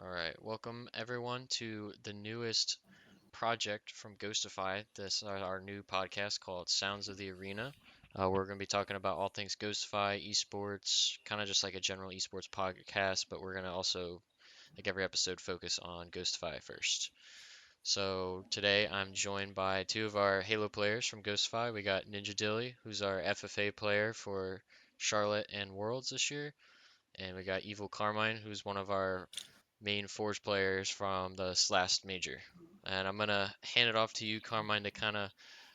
All right, welcome everyone to the newest project from Ghostify. This is our new podcast called Sounds of the Arena. We're going to be talking about all things Ghostify, esports, kind of just like a general esports podcast, but we're going to also, like every episode, focus on Ghostify first. So today I'm joined by two of our Halo players from Ghostify. We got Ninja Dilly, who's our FFA player for Charlotte and Worlds this year, and we got Evil Carmine, who's one of our main Forge players from this last major. And I'm gonna hand it off to you, Carmine, to kind of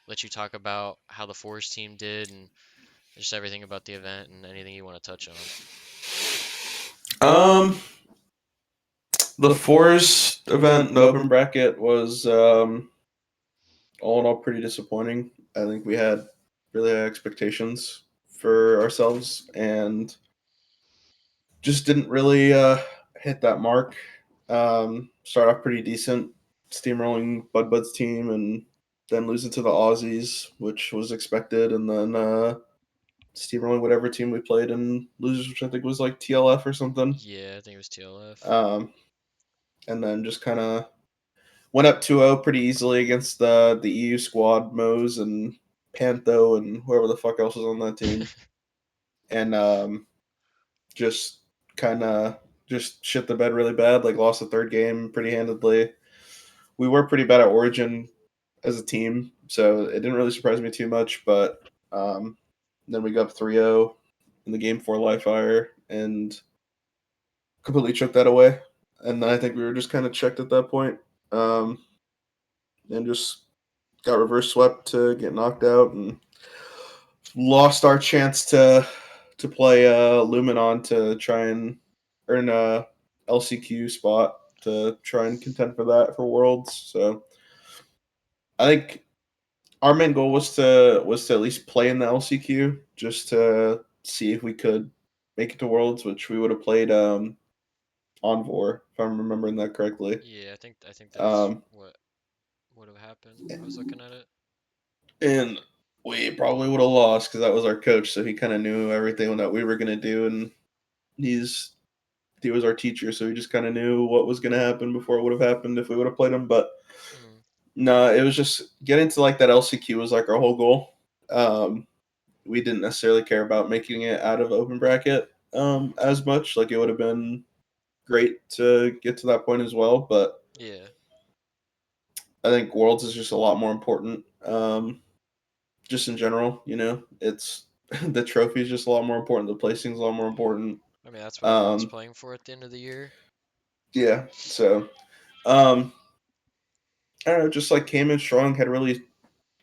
let you talk about how the Forge team did and just everything about the event and anything you want to touch on. Um, the Forest event, the open bracket, was all in all pretty disappointing. I think we had really high expectations for ourselves and just didn't really hit that mark. Start off pretty decent, steamrolling Bud's team, and then losing to the Aussies, which was expected, and then steamrolling whatever team we played and losers, which I think was like TLF or something. Yeah, I think it was TLF. Um, and then just kind of went up 2-0 pretty easily against the EU squad, Mose and Pantho and whoever the fuck else was on that team, and just kind of just shit the bed really bad. Like lost the third game pretty handedly. We were pretty bad at Origin as a team, so it didn't really surprise me too much. But then we got up 3-0 in the game for live fire and completely took that away. And then I think we were just kind of checked at that point, and just got reverse swept to get knocked out and lost our chance to play Luminon to try and earn a LCQ spot to try and contend for that for Worlds. So I think our main goal was to at least play in the LCQ just to see if we could make it to Worlds, which we would have played Envor if I'm remembering that correctly. Yeah, I think that's Um, what would have happened. I was looking at it. and we probably would have lost because that was our coach, so he kind of knew everything that we were gonna do, and he's he was our teacher, so he just kind of knew what was gonna happen before it would have happened if we would have played him. But Mm, no, it was just getting to like that LCQ was like our whole goal. We didn't necessarily care about making it out of open bracket as much. Like it would have been great to get to that point as well, but yeah, I think Worlds is just a lot more important. Just in general, it's the trophy is just a lot more important. The placing is a lot more yeah. important. I mean, that's what everyone's Um, playing for at the end of the year. yeah, so um, I don't know, just like came in strong, had really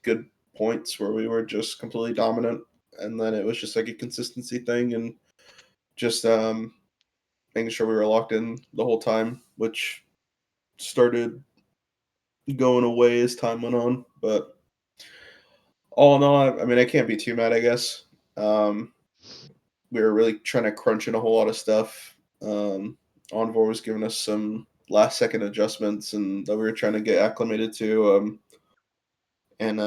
good points where we were just completely dominant, and then it was just like a consistency thing and just making sure we were locked in the whole time, which started going away as time went on. But all in all, I mean, I can't be too mad, I guess. Um, we were really trying to crunch in a whole lot of stuff. Envor was giving us some last second adjustments and that we were trying to get acclimated to. And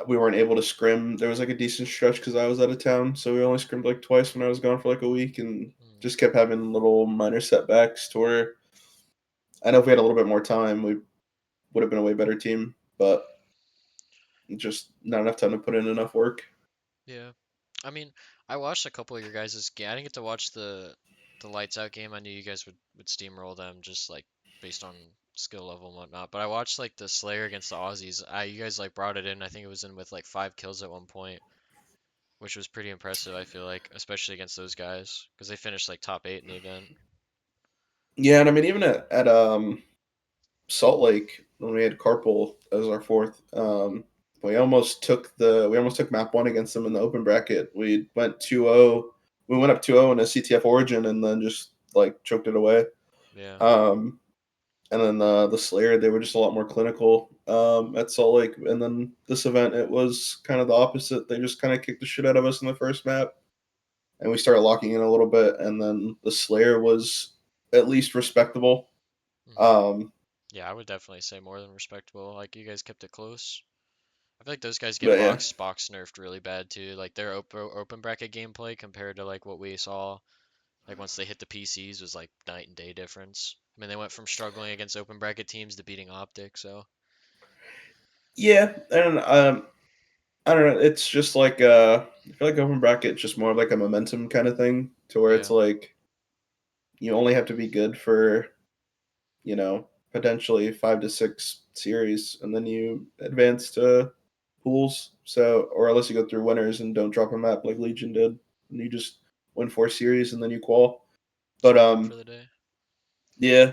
we weren't able to scrim. There was like a decent stretch because I was out of town, so we only scrimmed like twice when I was gone for like a week, and Mm, just kept having little minor setbacks. To where I know if we had a little bit more time, we would have been a way better team, but just not enough time to put in enough work. yeah. I mean, I watched a couple of your guys' game. I didn't get to watch the lights out game. I knew you guys would steamroll them just like based on skill level and whatnot. But I watched like the Slayer against the Aussies. You guys like brought it in. I think it was in with like 5 kills at one point, which was pretty impressive. I feel like, especially against those guys, because they finished like top 8 in the event. Yeah, and I mean even at Salt Lake when we had Carpool as our fourth, we almost took map one against them in the open bracket. We went 2-0. We went up 2-0 in a CTF Origin and then just like choked it away. Yeah. Um, and then the Slayer, they were just a lot more clinical at Salt Lake. And then this event, it was kind of the opposite. They just kind of kicked the shit out of us in the first map, and we started locking in a little bit. And then the Slayer was at least respectable. Hmm. Um, Yeah, I would definitely say more than respectable. Like you guys kept it close. I feel like those guys get but yeah, box nerfed really bad too. Like their open bracket gameplay compared to like what we saw Like once they hit the PCs, was like night and day difference. I mean, they went from struggling against open bracket teams to beating Optic. So Yeah, and I don't know. It's just like I feel like open bracket just more of like a momentum kind of thing, to where it's yeah, like you only have to be good for potentially 5 to 6 series, and then you advance to pools. So, or unless you go through winners and don't drop a map like Legion did, and you just win 4 series and then you qual. just But win one for the day. yeah,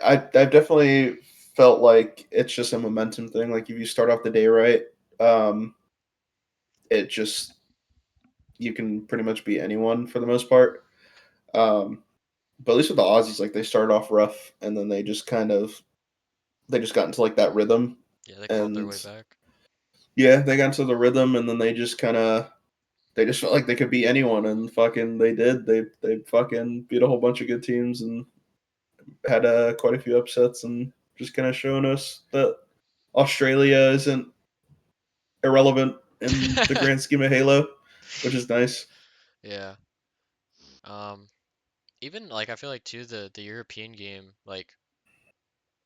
I've definitely felt like it's just a momentum thing. Like if you start off the day right, um, it just you can pretty much beat anyone for the most part. Um, but at least with the Aussies, like they started off rough and then they just got into like that rhythm, Yeah, they clawed their and way back. yeah, they got into the rhythm, and then they just felt like they could beat anyone, and fucking they did. They fucking beat a whole bunch of good teams and had quite a few upsets, and just kind of showing us that Australia isn't irrelevant in the grand scheme of Halo, which is nice. Yeah. Um, Even like I feel like too the European game, like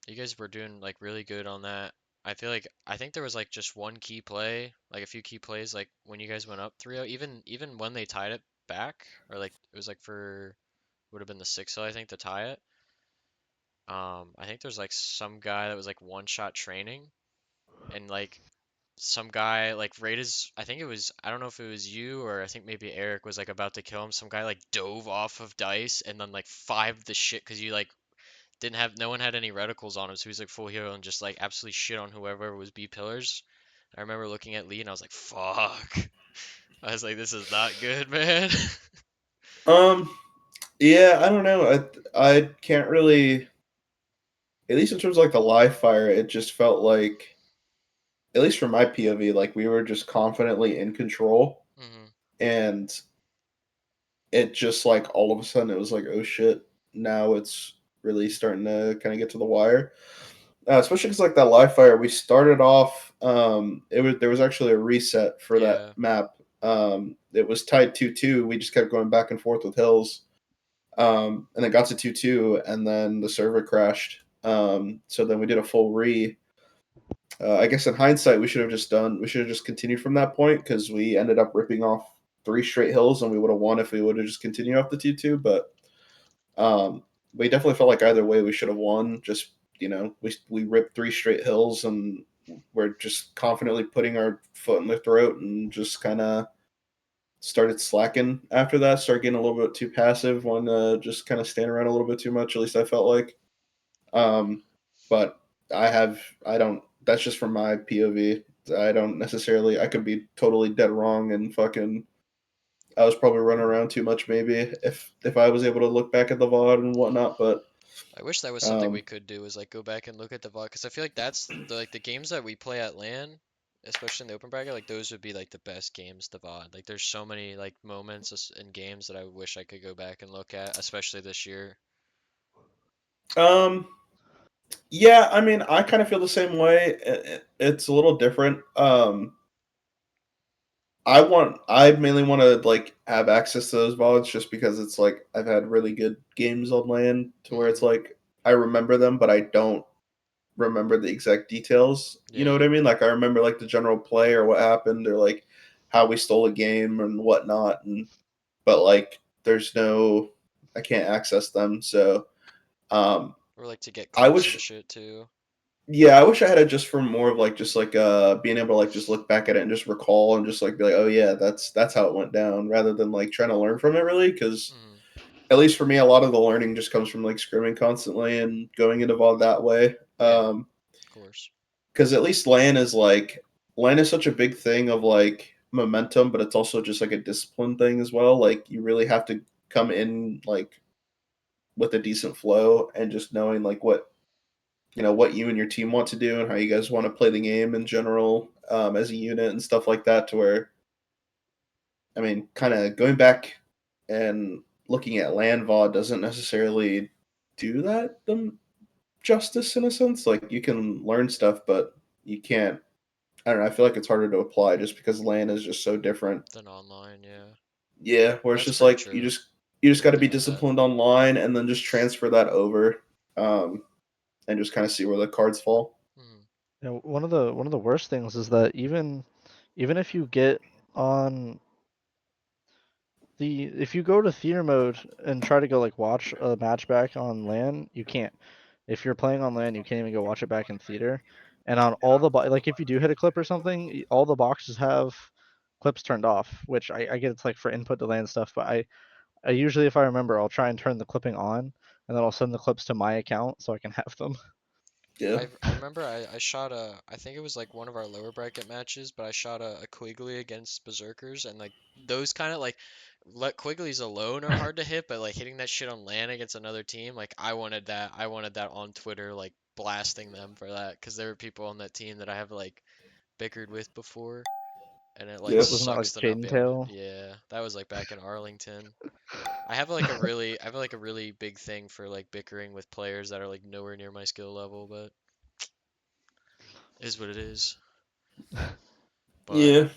you guys were doing like really good on that. I think there was like just one key play, like a few key plays like when you guys went up 3-0, even when they tied it back or like it was like for would have been the 6-0 I think to tie it. I think there's like some guy that was like one shot training and like some guy like right as I think it was I don't know if it was you or I think maybe Eric was like about to kill him. Some guy like dove off of dice and then like five the shit because you like didn't have no one had any reticles on him, so he's like full hero and just like absolutely shit on whoever was B pillars. I remember looking at Lee and I was like, fuck. I was like, this is not good, man. Um, yeah, I don't know. I can't really, at least in terms of like the live fire, it just felt like, at least from my POV, like we were just confidently in control, hmm and it just like all of a sudden it was like, oh shit, now it's really starting to kind of get to the wire. Especially because like that live fire, we started off. It was there was actually a reset for that Yeah. map. It was tied 2-2. We just kept going back and forth with hills, and it got to 2-2, and then the server crashed. So then we did a full re. I guess in hindsight, we should have just continued from that point, because we ended up ripping off 3 straight hills, and we would have won if we would have just continued off the 2-2. But um, we definitely felt like either way we should have won. Just we ripped 3 straight hills, and we're just confidently putting our foot in their throat, and just kind of started slacking after that. Started getting a little bit too passive, when just kind of stand around a little bit too much. At least I felt like. Um, but I don't. That's just from my POV. I don't necessarily. I could be totally dead wrong, and fucking. I was probably running around too much, maybe, if I was able to look back at the VOD and whatnot. But I wish that was something we um, could do is like go back and look at the VOD because I feel like that's the games that we play at LAN, especially in the open bracket, like those would be like the best games to VOD. Like there's so many like moments in games that I wish I could go back and look at, especially this year. um, yeah, I mean, I kind of feel the same way. It's a little different. I mainly want to like have access to those VODs, just because it's like I've had really good games on land, to where it's hmm like I remember them, but I don't remember the exact details. You know Yeah. what I mean? Like I remember like the general play, or what happened, or like how we stole a game and whatnot, and but like there's no, I can't access them. So um, Or like to get I clips and wish, shit too. yeah, I wish I had it just for more of like just like being able to like just look back at it and just recall, and just like be like, oh yeah, that's how it went down, rather than like trying to learn from it, really. Because hmm at least for me, a lot of the learning just comes from like scrimming constantly and going into VOD that way. Yeah, of course. Because at least LAN is such a big thing of like momentum, but it's also just like a discipline thing as well. Like you really have to come in like with a decent flow, and just knowing like what you and your team want to do, and how you guys want to play the game in general, as a unit and stuff like that. To where, I mean, kind of going back and looking at LAN VOD doesn't necessarily do that them justice, in a sense. Like you can learn stuff, but you can't. I don't know. I feel like it's harder to apply, just because LAN is just so different. Then online, yeah. Yeah, where it's That's just pretty like you true. You just got to be Yeah, I bet. disciplined online, and then just transfer that over, um, and just kind of see where the cards fall. Mhm. You know, one of the worst things is that even if you get on the if you go to theater mode and try to go like watch a match back on LAN, you can't. If you're playing on LAN, you can't even go watch it back in theater. And on all the like if you do hit a clip or something, all the boxes have clips turned off, which I get it's like for input delay and stuff, but I usually if I remember I'll try and turn the clipping on and then I'll send the clips to my account so I can have them. Yeah, I remember I shot I think it was like one of our lower bracket matches, but I shot a Quigley against Berserkers, and like those kind of like let Quigleys alone are hard to hit, but like hitting that shit on land against another team, like I wanted that on Twitter, like blasting them for that, because there were people on that team that I have like bickered with before, and it like yeah, Wasn't that like sucks to not Jaden be able to. Tail? Yeah, that was like back in Arlington. I have like a really big thing for like bickering with players that are like nowhere near my skill level, but it is what it is. But yeah.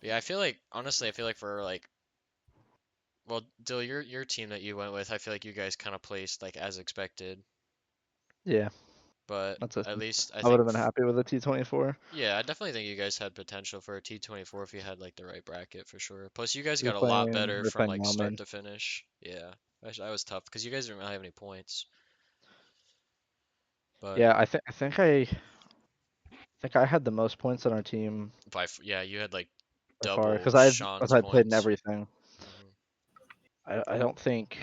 yeah, I feel like honestly, I feel like for like, well, Dill, your team that you went with, I feel like you guys kind of placed like as expected. Yeah, But that's a at least I I would think, have been happy with a T24. yeah, I definitely think you guys had potential for a T24 if you had like the right bracket for sure. Plus, you guys We were got a lot playing better we were from playing like start Wildman. to finish. Yeah, that was tough because you guys didn't really have any points. But Yeah, I think I had the most points on our team yeah, you had like by far double because I've Sean's as I played in points. everything. Hmm. I don't think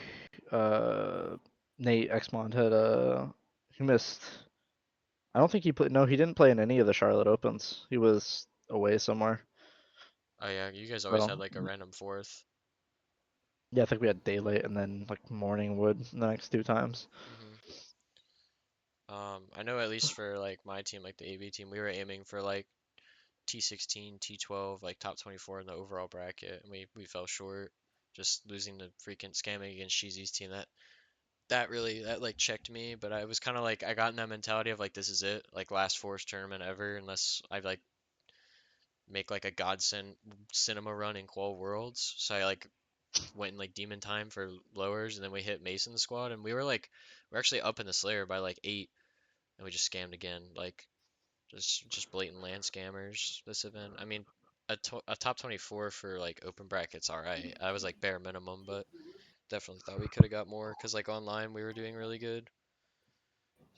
uh Nate Exmond had he missed. I don't think he played. No, he didn't play in any of the Charlotte Opens. He was away somewhere. Oh yeah, you guys always had So like a random fourth. yeah, I think we had daylight and then like morning wood the next two times. Hmm. I know at least for like my team, like the AV team, we were aiming for like T16, T12, like top 24 in the overall bracket, and we fell short, just losing the freaking scamming against Cheesy's team. That really that like checked me, but I was kind of like I got in that mentality of like this is it, like last force tournament ever, unless I like make like a godsend cinema run in Qual Worlds. So I like went in like demon time for lowers, and then we hit Mason squad, and we're actually up in the Slayer by like 8, and we just scammed again, like just blatant land scammers this event. I mean, a top 24 for like open brackets, all right. I was like bare minimum, but definitely thought we could have got more because like online we were doing really good.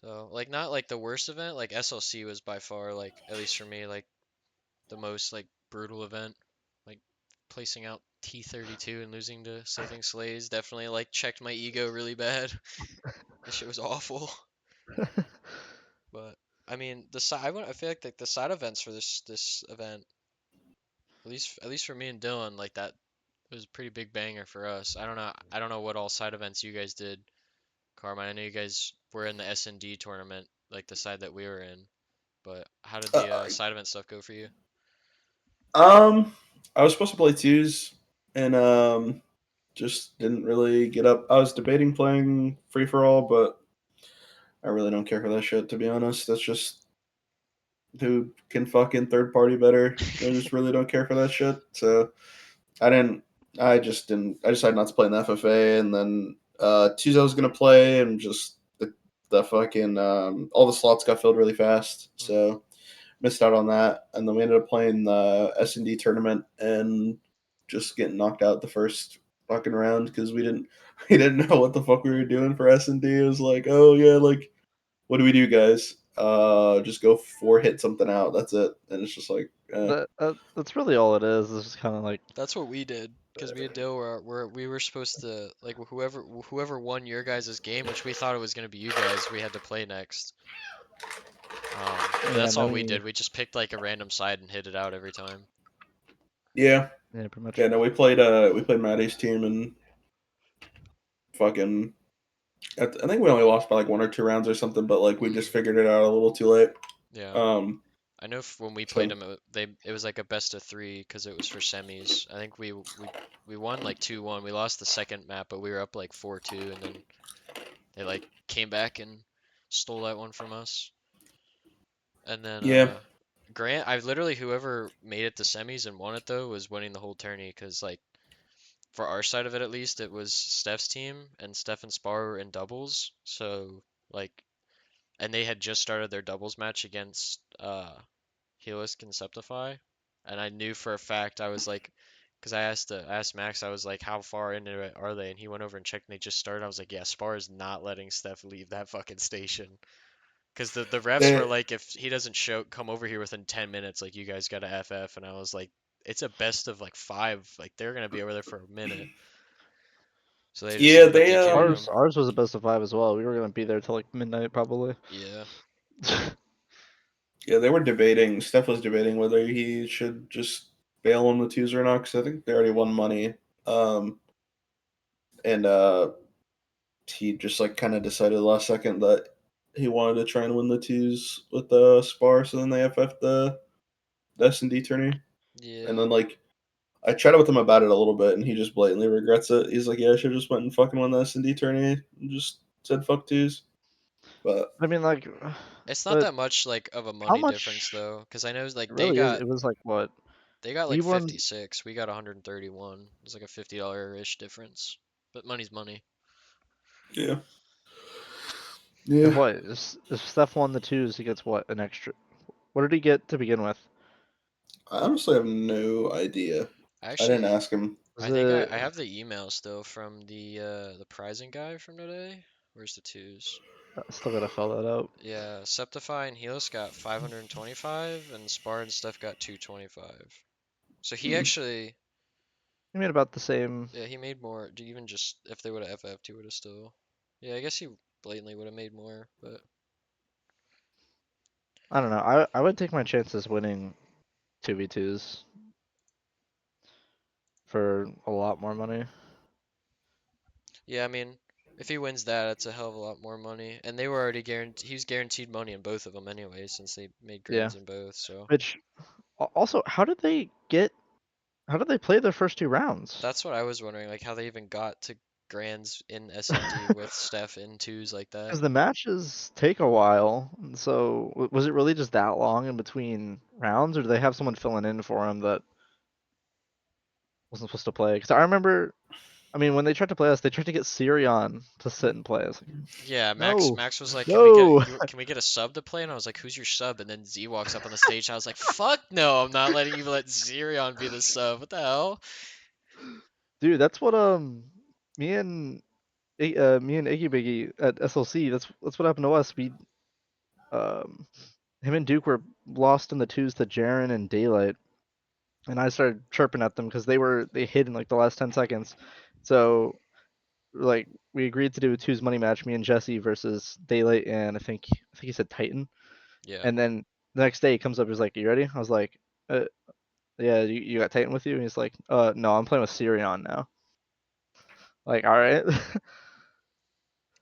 So like not like the worst event. Like SLC was by far like at least for me like the most like brutal event. Like placing out T32 and losing to Slithing Slays definitely like checked my ego really bad. That shit was awful. But I mean the side I feel like the side events for this event, at least for me and Dylan, like that was a pretty big banger for us. I don't know what all side events you guys did, Carmine. I know you guys were in the S&D tournament, like the side that we were in. But how did the Uh, side event stuff go for you? um, I was supposed to play twos, and just didn't really get up. I was debating playing free for all, but I really don't care for that shit. To be honest, that's just who can fucking third party better. I just really don't care for that shit. So I didn't. I just didn't. I decided not to play in the FFA, and then Tuesday I was gonna play, and just the fucking all the slots got filled really fast, Hmm. so missed out on that. And then we ended up playing the S&D tournament and just getting knocked out the first fucking round because we didn't know what the fuck we were doing for S&D. It was like, oh yeah, like what do we do, guys? Just go four hit something out. That's it. And it's just like, That's really all it is. It's just kind of like That's what we did because me and Dill we were supposed to like whoever won your guys' game, which we thought it was gonna be you guys, we had to play next. And yeah. that's And then all we we did. We just picked like a random side and hit it out every time. yeah, yeah pretty much yeah. No, we played Maddie's team and fucking. I think we only lost by like one or two rounds or something, but like we just Hmm. figured it out a little too late. Yeah. Um, I know when we played so them, it was like a best of three because it was for semis. I think we won like 2-1. We lost the second map, but we were up like 4-2, and then they like came back and stole that one from us. And then yeah, Grant, I literally whoever made it to semis and won it though was winning the whole tourney because like for our side of it at least, it was Steph's team, and Steph and Spar were in doubles. So like, and they had just started their doubles match against Helix Conceptify, and I knew for a fact I was like, because I asked Max, I was like, how far into it are they? And he went over and checked, and they just started. I was like, yeah, Spar is not letting Steph leave that fucking station. Because the refs were They, like, if he doesn't come over here within 10 minutes, like you guys got to FF. And I was like, it's a best of like 5. Like they're gonna be over there for a minute. So they just yeah, ended up they DQing him. Ours was a best of 5 as well. We were gonna be there till like midnight probably. Yeah. yeah, they were debating. Steph was debating whether he should just bail on the twos or not because I think they already won money. Um, and he just like kind of decided last second that he wanted to try and win the twos with the Spar, so then they FF the S&D tourney. And Yeah. then like I chatted with him about it a little bit, and he just blatantly regrets it. He's like, "Yeah, I should have just went and fucking won the S&D tourney and just said fuck twos." But I mean, like, It's not but that much like of a how money difference much? though, because I know It like really is. It was like what they got we like won. 56, we got 131. It's like a $50-ish difference. But money's money. yeah, If yeah. what if Steph won the twos, he gets what an extra. What did he get to begin with? I honestly have no idea. I didn't Actually, ask him. Was I think it? I have the email still from the prizing guy from today. Where's the twos? I still gotta fill that out. Yeah, Septify and Helios got 525, and Spar and Steph got 225. So he Hmm. actually, He made about the same. yeah, he made more. Even just if they would have FF'd, he would have still. Yeah, I guess he blatantly would have made more, but I don't know. I would take my chances winning 2v2s for a lot more money. yeah, I mean, if he wins that, it's a hell of a lot more money. And they were already guaranteed. He was guaranteed money in both of them anyway, since they made Yeah. grands in both. So Which also, how did they get? How did they play their first 2 rounds? that's what I was wondering, like how they even got to grands in SND with Steph in twos like that. Because the matches take a while, and so was it really just that long in between rounds, or do they have someone filling in for him that wasn't supposed to play? Because I remember, I mean, when they tried to play us, they tried to get Sirion to sit and play. I was like, Yeah, no, Max was like, no. can we get a sub to play? And I was like, who's your sub? And then Z walks up on the stage. And I was like, fuck no, I'm not letting you let Zerion be the sub. What the hell? Dude, that's what me and me and Iggy Biggy at SLC. That's what happened to us. We um him and Duke were lost in the twos to Jaren and Daylight, and I started chirping at them because they hid in like the last 10 seconds. So like we agreed to do a twos money match, me and Jesse versus Daylight and I think he said Titan. Yeah, And then the next day he comes up, he's like, "You ready?" I was like, yeah, you got Titan with you?" And he's like, no, I'm playing with Sirion now." Like, all right.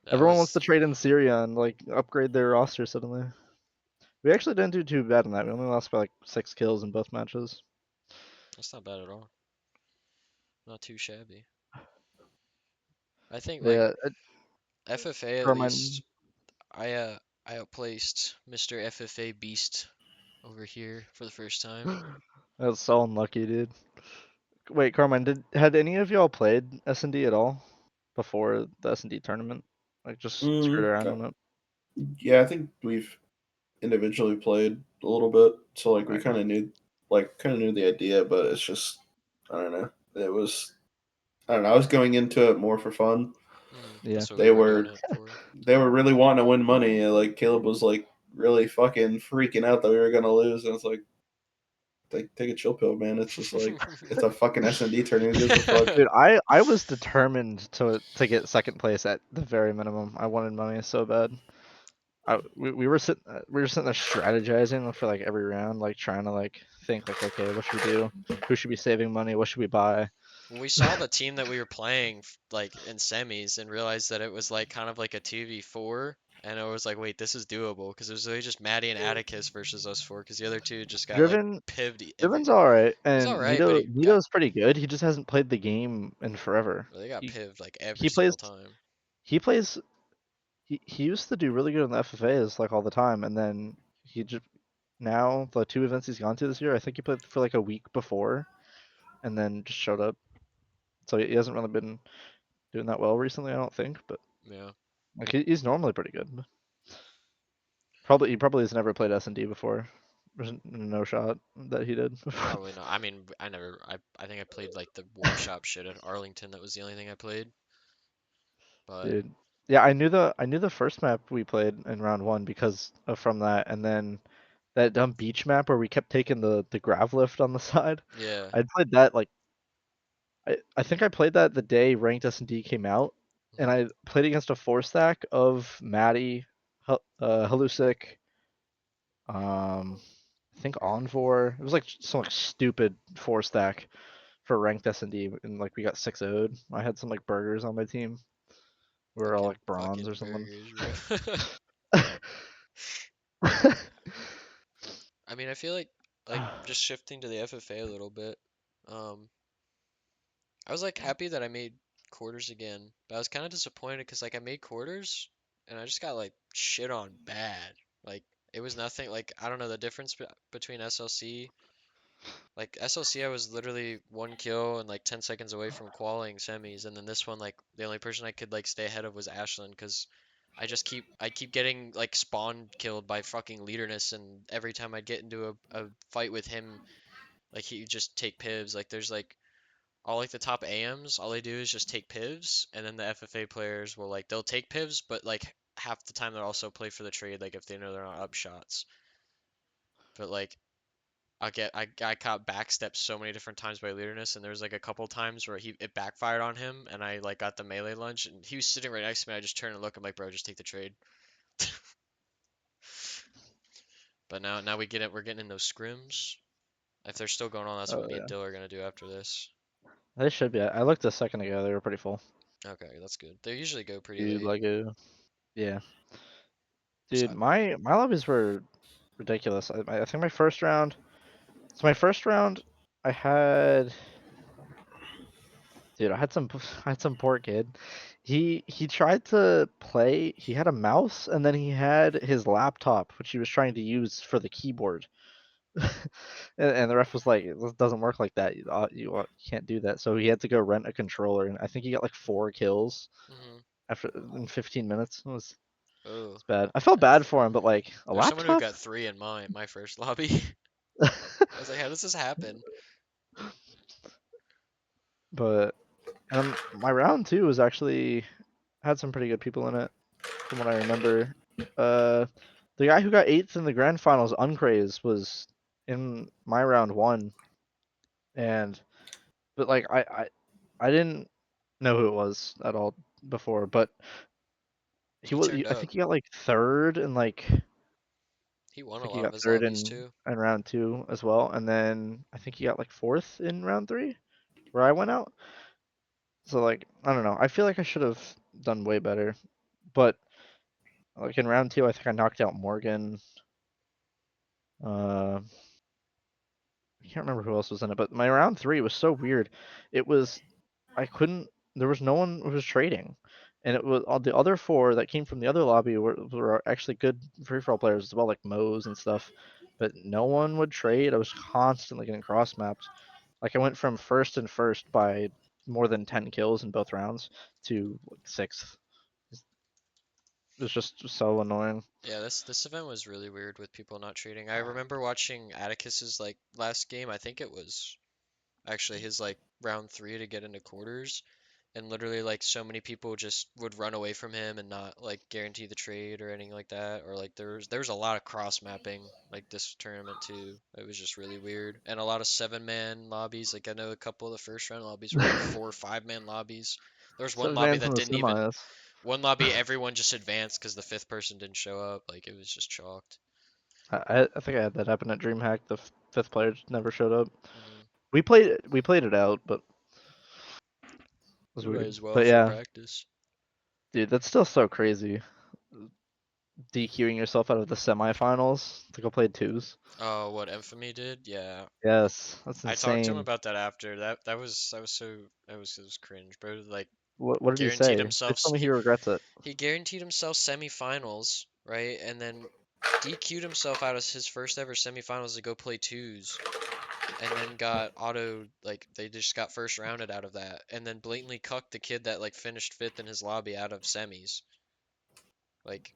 that Everyone wants to was trade in Sirion, like upgrade their roster suddenly. We actually didn't do too bad in that. We only lost by like 6 kills in both matches. that's not bad at all. Not too shabby. I think like Yeah, FFA at Carmine, least, I outplaced Mr. FFA Beast over here for the first time. that was so unlucky, dude. Wait, Carmine, had any of y'all played S&D at all before the S&D tournament? Like just screwed Mm, around on it. yeah, I think we've individually played a little bit, so like we Right. kind of knew the idea, but it's just I don't know. It was I don't know. I was going into it more for fun. Yeah. That's what we They were doing were it for. they were really wanting to win money. Like Caleb was like really fucking freaking out that we were gonna lose, and it's like take a chill pill, man. It's just like it's a fucking S&D tournament. Who gives a fuck? Dude, I was determined to get second place at the very minimum. I wanted money so bad. We were sitting there strategizing for like every round, like trying to like think like, okay, what should we do? Who should be saving money? What should we buy? When we saw the team that we were playing like in semis and realized that it was like kind of like a 2v4, and it was like, wait, this is doable because it was really just Maddie and Atticus versus us four because the other two just got like Driven pived every. Driven's all right, He's all and right, but Nito's pretty good. He just hasn't played the game in forever. they got He pived like every he plays single time. he plays he used to do really good in the FFAs like all the time, and then he just now the 2 events he's gone to this year, I think he played for like a week before, and then just showed up. so he hasn't really been doing that well recently, I don't think. But Yeah. like he's normally pretty good. Probably he probably has never played S&D before. There's no shot that he did. Probably not. I mean, I never. I think I played like the warp shop shit at Arlington. That was the only thing I played. But Dude, yeah, I knew the first map we played in round one because of from that, and then that dumb beach map where we kept taking the grav lift on the side. yeah. I'd played that like I think I played that the day ranked S&D came out, and hmm I played against a four stack of Maddie, Halusik, I think Envor. It was like some like stupid four stack for ranked S&D, and like we got 6-0'd. I had some like burgers on my team. We were all Fucking like bronze or fucking something. burgers, bro. I mean, I feel like just shifting to the FFA a little bit. Um, I was like happy that I made quarters again, but I was kind of disappointed because like I made quarters and I just got like shit on bad. Like it was nothing. Like I don't know the difference between SLC. Like SLC, I was literally 1 kill and like 10 seconds away from qualifying semis, and then this one, like the only person I could like stay ahead of was Ashlyn because I keep getting like spawn killed by fucking leaderness, and every time I'd get into a fight with him, like he just take pivs. Like there's like all like the top AMs, all they do is just take pivs, and then the FFA players will like they'll take pivs, but like half the time they'll also play for the trade, like if they know they're not up shots. But like I caught backstepped so many different times by Leaderness, and there was like a couple times where it backfired on him, and I like got the melee lunge, and he was sitting right next to me. I just turned and look, I'm like, bro, just take the trade. But now we're getting in those scrims. If they're still going on, that's what Oh me and yeah, Dill are gonna do after this. they should be. I looked a second ago. They were pretty full. Okay, that's good. They usually go pretty Dude, late. like yeah, So, dude, my lobbies were ridiculous. I think my first round. So my first round, I had dude, I had some I had some poor kid. He tried to play. He had a mouse and then he had his laptop, which he was trying to use for the keyboard. And the ref was like, "It doesn't work like that. You can't do that." So he had to go rent a controller, and I think he got like 4 kills hmm after in 15 minutes. oh, It's bad. I felt bad for him, but like a there's someone who laptop. got three in my first lobby. I was like, how does this happen? But and then my round two was actually had some pretty good people in it, from what I remember. Uh, the guy who got eighth in the grand finals, Uncraze, was in my round one, and but like I didn't know who it was at all before, but he He was. turned I up. think he got like third in like I He won a think he lot of got his third lobbies too. in round two as well, and then I think he got like fourth in round three, where I went out. So like I don't know. I feel like I should have done way better, but like in round two, I think I knocked out Morgan. Uh, I can't remember who else was in it, but my round three was so weird. It was I couldn't. There was no one who was trading, and it was all the other four that came from the other lobby were actually good free for all players as well, like Moe's and stuff. But no one would trade. I was constantly getting cross mapped. Like I went from first and first by more than 10 kills in both rounds to like sixth. It was just so annoying. Yeah, this event was really weird with people not trading. I remember watching Atticus's like last game. I think it was actually his like round three to get into quarters, and literally like so many people just would run away from him and not like guarantee the trade or anything like that. Or like there was a lot of cross mapping like this tournament too. It was just really weird, and a lot of 7-man lobbies. Like I know a couple of the first round lobbies were like 4 or 5-man lobbies. There was one Seven lobby man from that the didn't even semis. one lobby, everyone just advanced because the fifth person didn't show up. Like it was just chalked. I think I had that happen at DreamHack. The fifth player just never showed up. hmm We played it out, but it was You might weird. as well But for yeah, practice. dude, that's still so crazy. DQing yourself out of the semifinals to go play twos. Oh, what Infamy did? Yeah, Yes, that's I talked to him insane. about that after. That was so it was cringe, bro. Like What did he guaranteed say? himself Just told me he regrets it. he guaranteed himself semifinals, right? And then DQ'd himself out of his first ever semifinals to go play twos. and then got auto like they just got first rounded out of that, and then blatantly cucked the kid that like finished fifth in his lobby out of semis. Like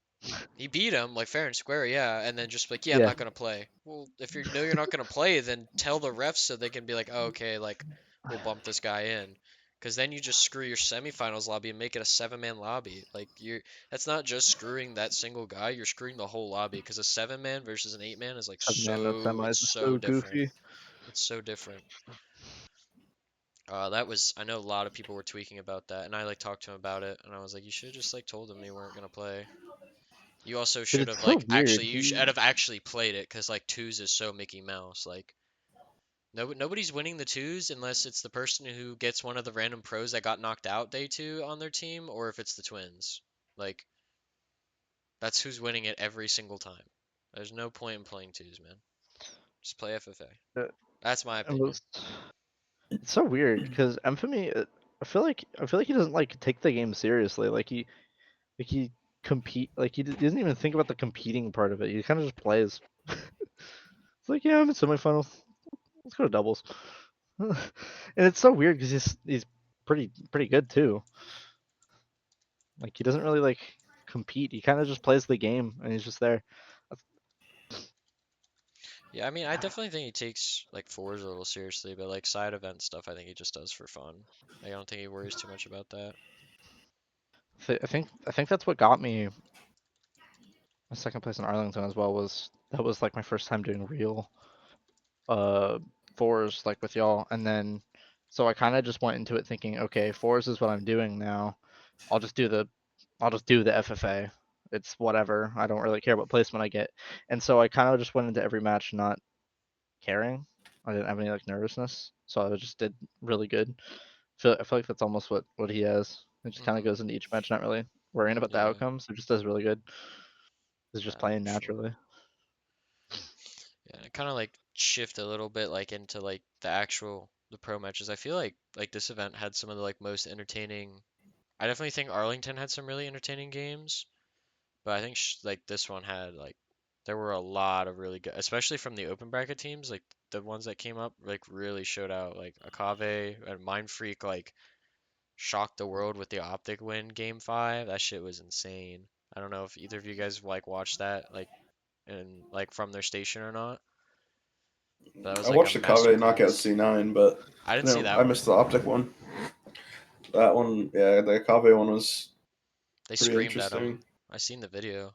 he beat him like fair and square, yeah, and then just like, yeah, I'm Yeah, not gonna play. Well, if you know you're not gonna play, then tell the refs so they can be like, oh, okay, like we'll bump this guy in. Because then you just screw your semifinals lobby and make it a seven-man lobby. Like you're, that's not just screwing that single guy. You're screwing the whole lobby. Because a seven-man versus an eight-man is like 7-man no it's semis is so so different. goofy. It's so different. That was I know a lot of people were tweaking about that, and I like talked to him about it, and I was like, you should have just like told him you weren't gonna play. You also Dude, should it's have so like weird. actually you should have actually played it because like twos is so Mickey Mouse. Like nobody's winning the twos unless it's the person who gets one of the random pros that got knocked out day two on their team, or if it's the twins. Like that's who's winning it every single time. There's no point in playing twos, man. Just play FFA. Uh, That's my It opinion. was, it's so weird because Infamy, I feel like he doesn't like take the game seriously. Like he compete like he doesn't even think about the competing part of it. He kind of just plays. It's like, yeah, I'm in semifinals. Let's go to doubles. And it's so weird because he's pretty good too. Like he doesn't really like compete. He kind of just plays the game and he's just there. Yeah, I mean, I definitely think he takes like fours a little seriously, but like side event stuff, I think he just does for fun. Like, I don't think he worries too much about that. I think that's what got me my second place in Arlington as well. Was that was like my first time doing real uh fours like with y'all, and then so I kind of just went into it thinking, okay, fours is what I'm doing now. I'll just do the I'll just do the FFA. It's whatever. I don't really care what placement I get. And so I kind of just went into every match not caring. I didn't have any like nervousness, so I just did really good. I feel like that's almost what he has. He just kind of Hmm. goes into each match not really worrying about the Yeah, outcomes. He just does really good. He's just yeah, playing for sure. naturally. Yeah, and kind of like shift a little bit like into like the pro matches. I feel like this event had some of the like most entertaining. I definitely think Arlington had some really entertaining games, but I think like this one had like there were a lot of really good, especially from the open bracket teams. Like the ones that came up like really showed out. Like Akave and Mind Freak like shocked the world with the Optic win game five. That shit was insane. I don't know if either of you guys like watched that like and like from their station or not. But that was I like a watched the Kave knockout masterclass. C9, but I didn't see no, that I one. missed the optic one. That one, yeah, the Kave one was They pretty screamed at interesting. him. I seen the video.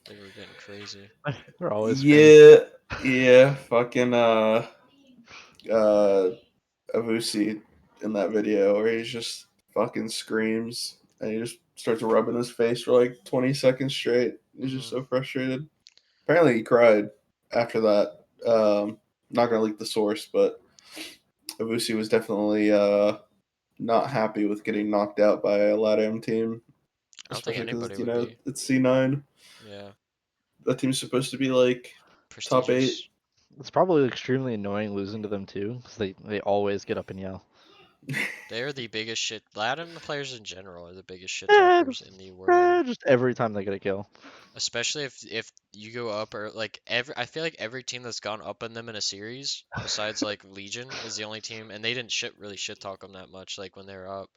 They were getting crazy. They're always screaming. Yeah, yeah, fucking uh Avusi in that video where he's just fucking screams and he just starts rubbing his face for like 20 seconds straight. He's just Hmm. so frustrated. Apparently he cried after that. Not gonna leak the source, but Avusi was definitely not happy with getting knocked out by a LATAM team, I don't think especially anybody because would be. it's C9. Yeah, That team's supposed to be like top eight. prestigious. It's probably extremely annoying losing to them too, because they always get up and yell. They're the biggest shit. Latin players in general are the biggest shit Eh, talkers just, in the world. just every time they get a kill. Especially if you go up or like I feel like every team that's gone up on them in a series, besides like Legion, is the only team, and they didn't shit talk them that much like when they were up.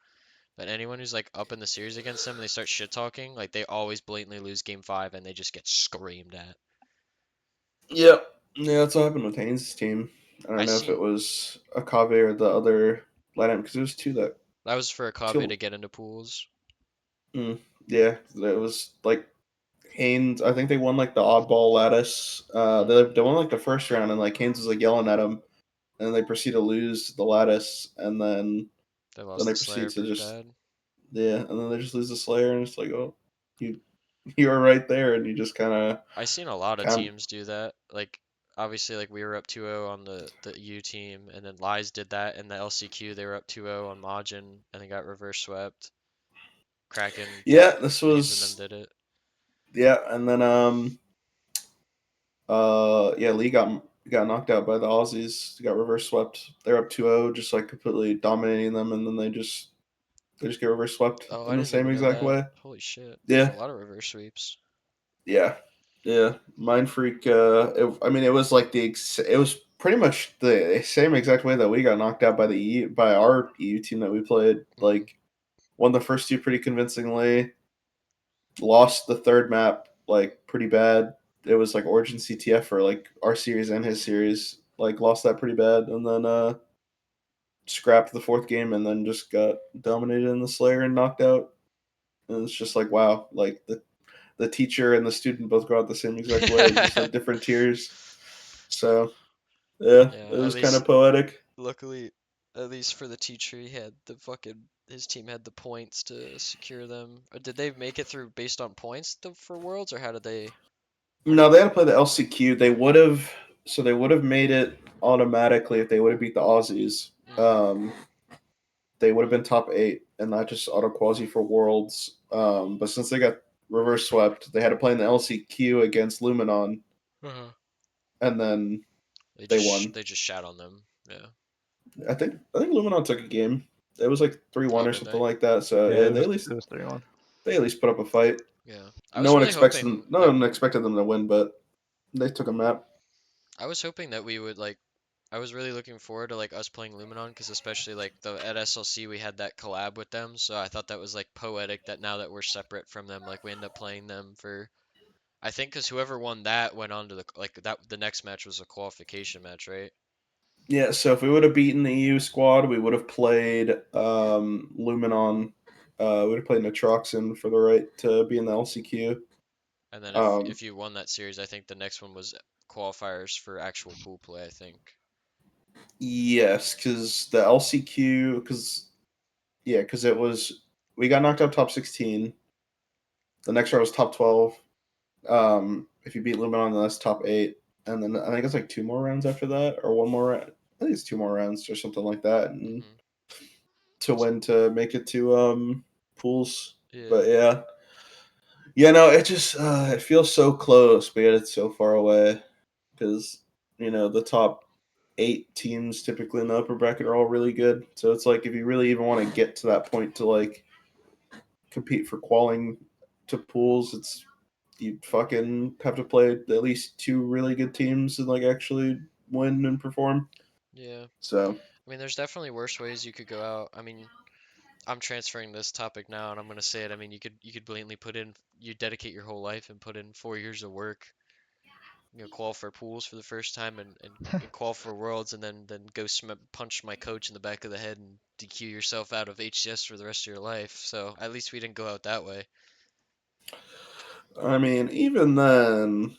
But anyone who's like up in the series against them and they start shit talking, like they always blatantly lose game five and they just get screamed at. Yep. Yeah, that's what happened with Haynes' team. I I don't know if it seen was Akave or the other lineup because it was two that that was for Akave two. to get into pools. Yeah, it was like Haynes. I think they won like the oddball lattice. Mm, They won like the first round, and like Haynes was like yelling at him, and then they proceed to lose the lattice, and they then lost they the Slayer proceed to pretty just bad. yeah, and then they just lose the Slayer, and it's like, oh, you you were right there, and you just I seen a lot of kind of teams do that. Like obviously like we were up 2-0 on the U team and then Lies did that in the LCQ they were up 2-0 on Majin and they got reverse swept. Kraken, yeah. This Haynes and them was did it. yeah, and then yeah, Lee got knocked out by the Aussies. Got reverse swept. They're up 2-0, just like completely dominating them, and then they just get reverse swept Oh, I in the didn't same even know exact that. way. Holy shit. There's a Yeah, lot of reverse sweeps. yeah, Yeah, Mind Freak. I mean, it was like it was pretty much the same exact way that we got knocked out by by our EU team that we played. Hmm. Like, won the first two pretty convincingly. Lost the third map like pretty bad. It was like Origin CTF for like our series and his series. Like, lost that pretty bad, and then scrapped the fourth game, and then just got dominated in the Slayer and knocked out. And it's just like, wow, like the teacher and the student both go out the same exact way, just at different tiers. So yeah, Yeah, it at was kind least of poetic. luckily, at least for the teacher, he had the fucking his team had the points to secure them. Or did they make it through based on points for Worlds, or how did No, it they had to go? play the LCQ. They would have made it automatically if they would have beat the Aussies. Mm, They would have been top 8 and not just auto quasi for Worlds. But since they got reverse swept, they had to play in the LCQ against Luminon, uh and then they won. they just shat on them. Yeah. I think Luminon took a game. It was like 3-1 Oh, or did something they? like that. So Yeah, yeah, it was 3-1. they at least put up a fight. Yeah. I was really hoping No that one expected them to win, but they took a map. I was hoping that we would like I was really looking forward to like us playing Luminon because especially like the at SLC we had that collab with them, so I thought that was like poetic that now that we're separate from them, like we end up playing them for I think because whoever won that went on to the next match was a qualification match, right? Yeah, so if we would have beaten the EU squad, we would have played Luminon. We would have played Natroxen for the right to be in the LCQ. And then Um, if you won that series, I think the next one was qualifiers for actual pool play, I think. yes, because the LCQ, because it was we got knocked out top 16. The next round was top 12. If you beat Luminon, then that's top 8, and then I think it's like two more rounds after that, or one more round. I think it's two more rounds or something like that, and Hmm. to win to make it to pools. Yeah. But yeah, no, it just it feels so close, but yet it's so far away because the top 8 teams typically in the upper bracket are all really good. So it's like if you really even want to get to that point to like compete for qualing to pools, it's you fucking have to play at least two really good teams and like actually win and perform. Yeah. So I mean, there's definitely worse ways you could go out. I mean, I'm transferring this topic now, and I'm gonna say it. I mean, you could blatantly you dedicate your whole life and put in 4 years of work, qual for pools for the first time and qual for worlds, and then go punch my coach in the back of the head and DQ yourself out of HCS for the rest of your life. So at least we didn't go out that way. I mean, even then,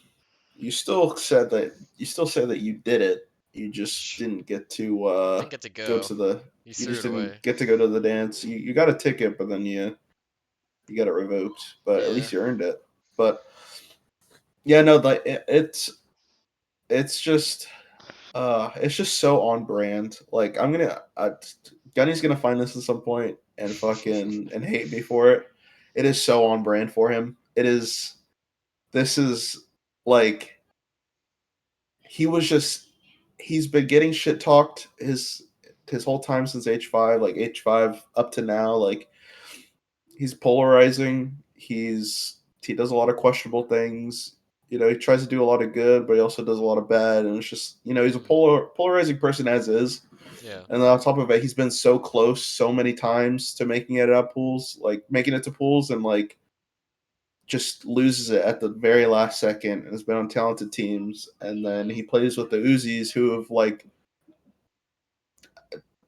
you still said that you did it. You just Sh- didn't get to Didn't get to go go. to the. You You threw just it didn't away. get to go to the dance. You got a ticket, but then you got it revoked. But at Yeah. least you earned it. But yeah, no, like it's just so on brand. Like Gunny's gonna find this at some point and fucking and hate me for it. It is so on brand for him. It is. This is like he was just he's been getting shit talked his whole time since H5, like H5 up to now. Like, he's polarizing. He does a lot of questionable things. He tries to do a lot of good, but he also does a lot of bad, and it's just he's a Hmm. polarizing person as is. Yeah. And then on top of it, he's been so close so many times to making it at pools, like making it to pools, and like just loses it at the very last second and has been on talented teams. And then Hmm. he plays with the Uzis who have like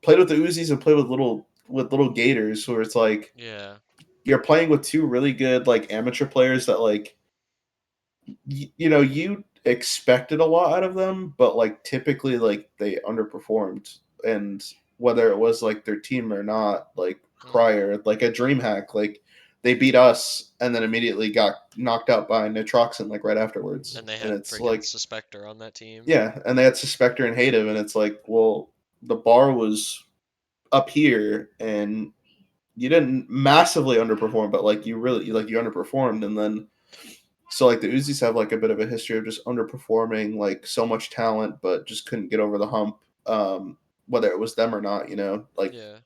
played with the Uzis and played with little Gators, where it's like Yeah. you're playing with two really good like amateur players that like you expected a lot out of them, but like typically like they underperformed, and whether it was like their team or not, like Hmm. prior, like a DreamHack, like they beat us and then immediately got knocked out by Nitroxen like right afterwards, And they and had it's friggin' like Suspector on that team. yeah, and they had Suspector and Hative, and it's like, well, the bar was up here and you didn't massively underperform, but like you underperformed, and then so like the Uzis have like a bit of a history of just underperforming, like so much talent, but just couldn't get over the hump. Whether it was them or not, like Yeah.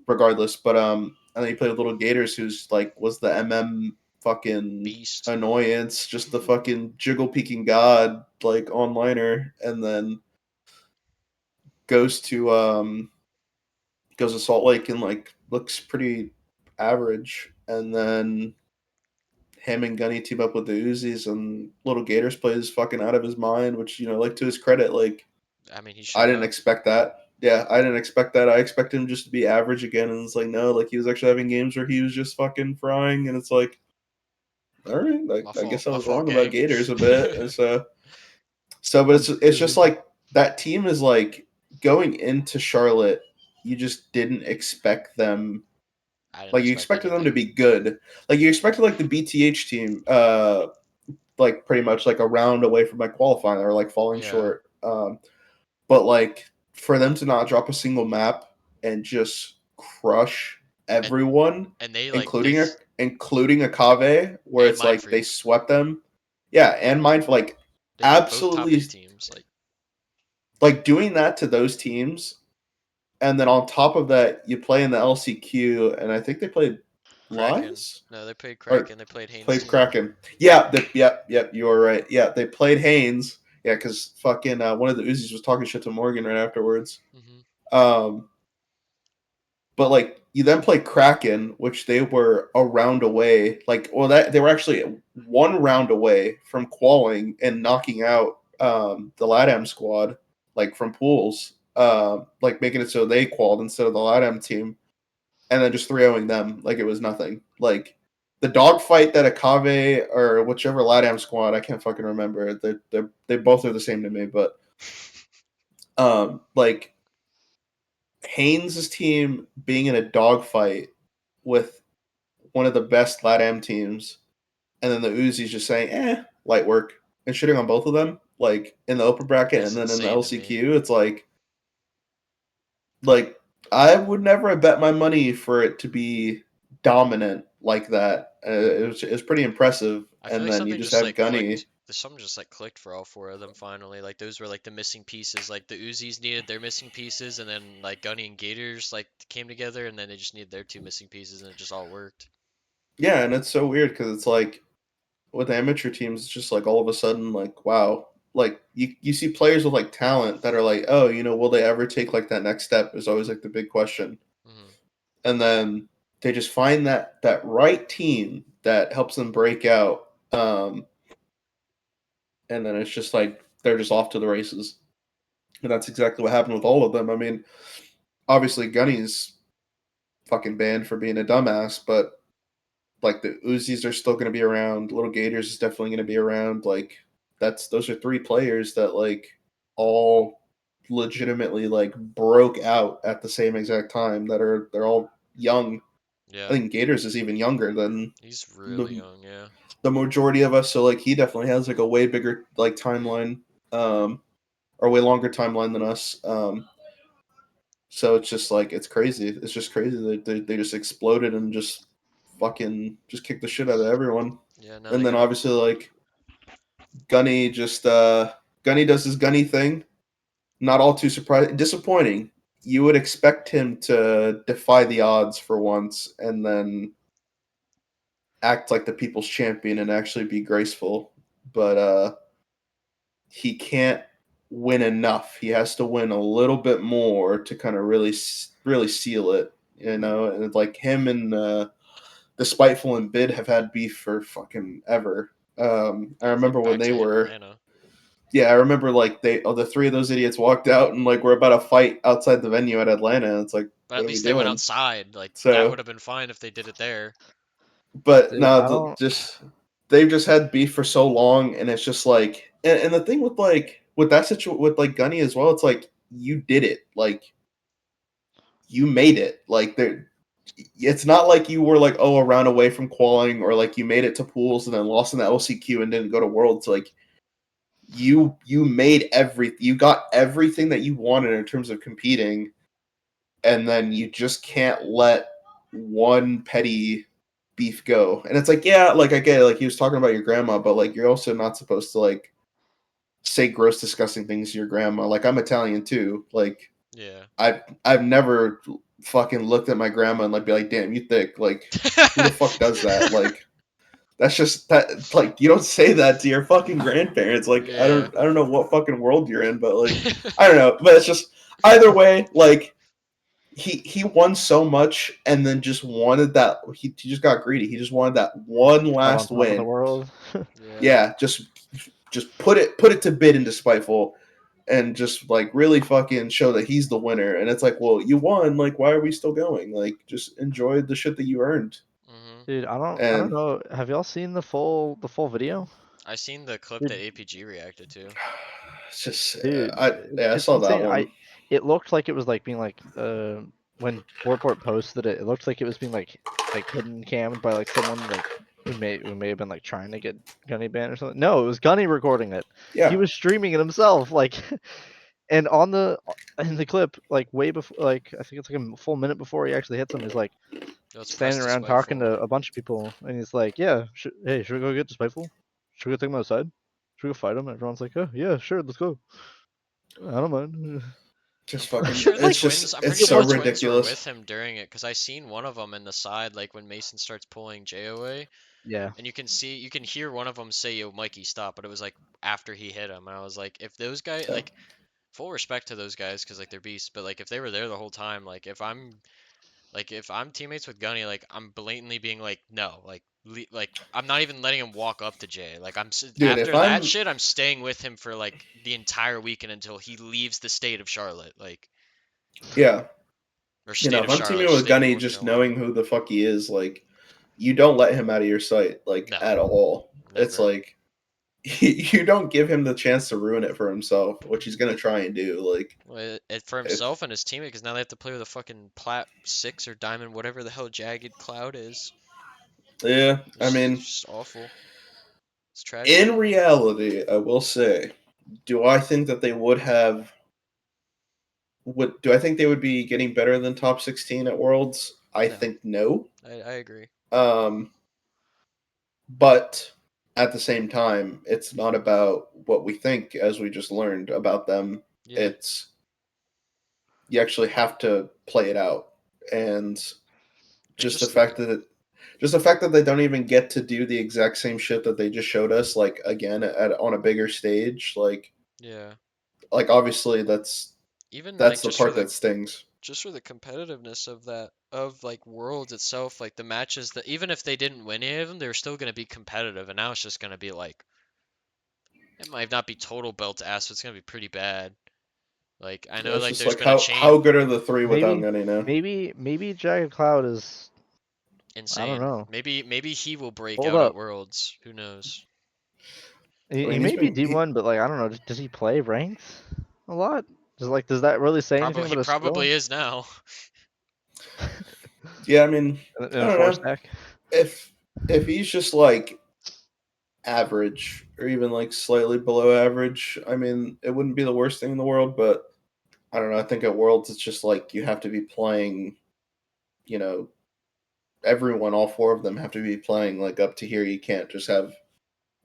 regardless. But and then you play with Little Gators, who's like was the MM fucking Beast. annoyance, just the fucking jiggle peeking god, like onliner, and then goes to goes to Salt Lake and like looks pretty average, and then him and Gunny team up with the Uzis, and Little Gators plays fucking out of his mind, which like to his credit, like I mean, he I should didn't have. expect that. Yeah, I didn't expect that. I expected him just to be average again, and it's like no, like he was actually having games where he was just fucking frying, and it's like, all right, My I fault. guess I My was fault, wrong about gang. Gators a bit. And but it's just like that team is like going into Charlotte. You just didn't expect them. I didn't Like you expect expected them to anything. be good. Like you expected like the BTH team, like pretty much like a round away from like qualifying or like falling Yeah, short. But like for them to not drop a single map and just crush and everyone, they like including Akave, where and it's Mind like they Freak. swept them. Yeah, and Mindful, like They beat both top absolutely, eight teams. like doing that to those teams, and then on top of that, you play in the LCQ, and I think they played Kraken. Lions No, they played or Kraken. They played Haynes' played team. Kraken. Yeah, yep, you were right. Yeah, they played Haynes. Yeah, because fucking one of the Uzis was talking shit to Morgan right afterwards. Hmm. Um, but like you then play Kraken, which they were a round away. Like, well, that they were actually one round away from qualing and knocking out the LATAM squad, like from pools, like making it so they qualified instead of the LATAM team, and then just 3-0ing them like it was nothing. Like the dogfight that Akave or whichever LATAM squad, I can't fucking remember. They both are the same to me, but like Haynes' team being in a dogfight with one of the best LATAM teams, and then the Uzis just saying, light work, and shitting on both of them, like in the open bracket That's and then in the insane to me. LCQ, it's like I would never have bet my money for it to be dominant like that. It was pretty impressive, I feel and like then you something just just have like Gunny. clicked. There's something just like clicked for all four of them finally. Like those were like the missing pieces. Like the Uzis needed their missing pieces, and then like Gunny and Gators like came together, and then they just needed their two missing pieces, and it just all worked. Yeah, and it's so weird because it's like with amateur teams, it's just like all of a sudden, like wow, like you see players with like talent that are like, oh, will they ever take like that next step? Is always like the big question, Hmm. and then they just find that right team that helps them break out, and then it's just like they're just off to the races, and that's exactly what happened with all of them. I mean, obviously Gunny's fucking banned for being a dumbass, but like the Uzis are still going to be around. Little Gators is definitely going to be around. Like those are three players that like all legitimately like broke out at the same exact time. They're all young. I Yeah, think Gators is even younger than he's the really young. Yeah. the majority of us. So like he definitely has like a way bigger like timeline, or way longer timeline than us. So it's just like it's crazy. It's just crazy that they just exploded and just fucking just kicked the shit out of everyone. Yeah. Now And they then got. obviously like Gunny does his Gunny thing. Not all too surprising, disappointing. You would expect him to defy the odds for once, and then act like the people's champion and actually be graceful. But he can't win enough. He has to win a little bit more to kind of really seal it. And like him and the spiteful and bid have had beef for fucking ever. I Yeah, remember like when back they to were. Atlanta. Yeah, I remember like the three of those idiots walked out and like we're about to fight outside the venue at Atlanta. And it's like, But at what are we least they went doing? outside. Like that would So, have been fine if they did it there. but Dude, no, I don't. just they've just had beef for so long, and it's just like, and the thing with like with that situation with like Gunny as well, it's like you did it, like you made it, like there. It's not like you were like a round away from qualifying, or like you made it to pools and then lost in the LCQ and didn't go to worlds. Like you made you got everything that you wanted in terms of competing, and then you just can't let one petty beef go. And it's like, yeah, like I get it, like he was talking about your grandma, but like you're also not supposed to like say gross, disgusting things to your grandma. Like I'm Italian too. Like Yeah. I've never fucking looked at my grandma and like be like, damn, you thick. Like who the fuck does that? Like That's just that. Like, you don't say that to your fucking grandparents. Like, Yeah. I don't know what fucking world you're in, but like, I don't know. But it's just either way. Like, he won so much, and then just wanted that. He just got greedy. He just wanted that one Out on last top of the win. world. Yeah. Yeah, just put it to bid into Spiteful, and just like really fucking show that he's the winner. And it's like, well, you won. Like, why are we still going? Like, just enjoy the shit that you earned. Mhm. Dude, I don't And know. Have y'all seen the full video? I seen the clip that Dude, APG reacted to. it's just, dude, I it's saw that insane. one. It looked like it was like being like when Borport posted it, it looked like it was being like hidden cammed by like someone like who may have been like trying to get Gunny banned or something. No, it was Gunny recording it. He Yeah, was streaming it himself, like, and on the in the clip, like way before, like I think it's like a full minute before he actually hits him, he's like Let's press standing around talking Despiteful. to a bunch of people, and he's like, "Yeah, hey, should we go get Despiteful? Should we go take him outside? Should we go fight him?" And everyone's like, "Oh yeah, sure, let's go. I don't mind." just I'm Like, fucking. sure the It's like just, twins. I'm it's pretty it sure so the wasn't. twins were ridiculous. with him during it because I seen one of them in the side, like when Mason starts pulling Jay away, Yeah, and you can hear one of them say, "Yo, Mikey, stop!" But it was like after he hit him, and I was like, if those guys, Yeah, like, full respect to those guys because like they're beasts, but like if they were there the whole time, like if I'm teammates with Gunny, like I'm blatantly being like, no, like I'm not even letting him walk up to Jay. Like dude. If after that I'm, shit, I'm staying with him for like the entire weekend until he leaves the state of Charlotte, like yeah, or you know, state if of I'm Charlotte, teaming with state of Gunny, North just knowing Carolina. who the fuck he is, like, you don't let him out of your sight, like, No, at all. It's never. like you don't give him the chance to ruin it for himself, which he's gonna try and do. Like, Well, for if himself and his teammate, because now they have to play with a fucking plat six or diamond, whatever the hell jagged cloud is. yeah, I It's mean, just awful. It's tragic. in reality, I will say, do I think that they would have? Would do I think they would be getting better than top 16 at Worlds? I No, think no. I agree. Um, but at the same time, it's not about what we think, as we just learned about them. Yeah, It's you actually have to play it out, and and just the just fact that they don't even get to do the exact same shit that they just showed us, like again on a bigger stage, yeah. obviously Even like that's the part that stings. just for the competitiveness of that of like Worlds itself, like the matches that even if they didn't win any of them, they were still gonna be competitive, and now it's just gonna be like it might not be total belt ass, but it's gonna be pretty bad. Like I know It's like just there's like been a how chain good are the three without maybe, Gunny now? maybe Jagged Cloud is. I don't insane. know. Maybe he will break Hold out at up. Worlds. Who knows? He, I he mean, may be D1, but like I don't know. Does he play ranked a lot? Does that really say anything Probably he about his probably skill is now. yeah, I mean, in I a don't four know stack? if he's just like average or even like slightly below average. I mean, it wouldn't be the worst thing in the world, but I don't know. I think at Worlds, it's just like you have to be playing, you know, everyone, all four of them have to be playing like up to here. You can't just have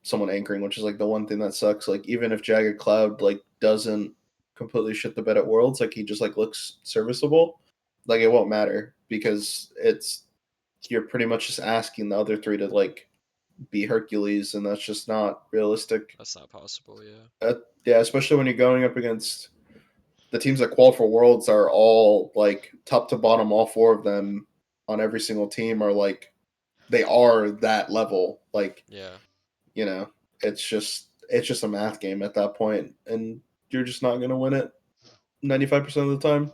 someone anchoring, which is like the one thing that sucks. Like, even if Jagged Cloud like doesn't completely shit the bed at Worlds, like he just like looks serviceable, like it won't matter because it's you're pretty much just asking the other three to like be Hercules, and that's just not realistic. That's not possible, yeah. Yeah, especially when you're going up against the teams that qual for Worlds are all like top to bottom, all four of them on every single team are like they are that level. Like, Yeah. you know, it's just a math game at that point, and you're just not gonna win it 95% of the time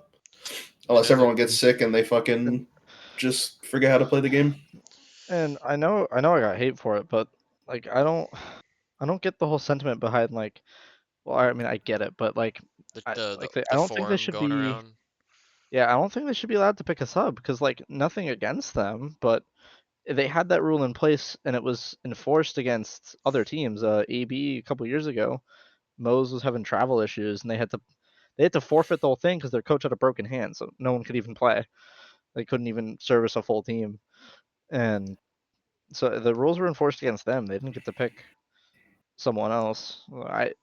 I unless know that everyone gets sick and they And fucking just forget how to play the game. and I know I got hate for it, but like I don't get the whole sentiment behind like. Well, I mean I get it, but like the I the the, like I the don't think they forum should going be. around. Yeah, I don't think they should be allowed to pick a sub because like nothing against them, but they had that rule in place and it was enforced against other teams. AB a couple years ago, Mose was having travel issues and they had to forfeit the whole thing because their coach had a broken hand, so no one could even play. They couldn't even service a full team, and so the rules were enforced against them. They didn't get to pick someone else. I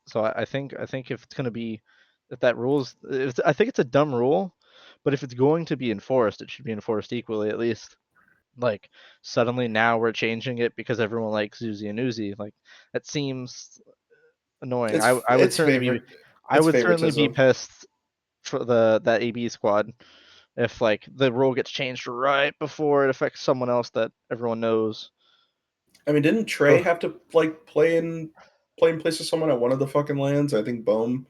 think if it's gonna be if that rules, I think it's a dumb rule, but if it's going to be enforced, it should be enforced equally at least. like suddenly now we're changing it because everyone likes Zuzi and Uzi. Like that seems annoying. I would It's certainly be favorite. It's favoritism. pissed for that AB squad if like the rule gets changed right before it affects someone else that everyone knows. I mean, didn't Trey Ugh. have to like play in place of someone at one of the fucking lands? I think Bohm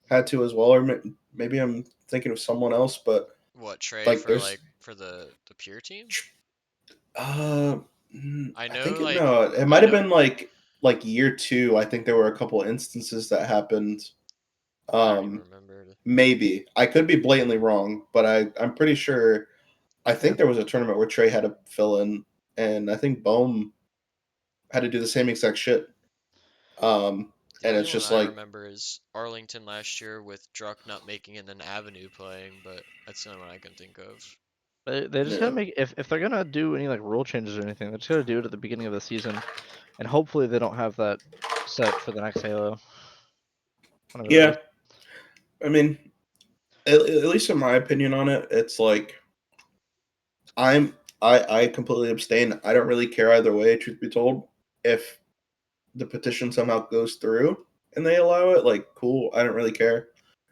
had to as well, or maybe I'm thinking of someone else. But What, Trey like, for there's like for the pure team? uh, I I know think like no, it I might have know been like year two. I think there were a couple instances that happened. I don't even Um, remember. maybe I could be blatantly wrong, but I'm pretty sure. I Yeah, think there was a tournament where Trey had to fill in, and I think Bohm had to do the same exact shit. Um, The and only it's one just I like, remember is Arlington last year with Druck not making it and then Avenue playing, but that's the only one I can think of. they just yeah, gotta make if they're gonna do any like rule changes or anything, they just gotta do it at the beginning of the season, and hopefully they don't have that set for the next Halo, whenever that yeah. is. I mean, at least in my opinion on it, it's like I completely abstain. I don't really care either way. Truth be told, if the petition somehow goes through and they allow it, like cool. I don't really care.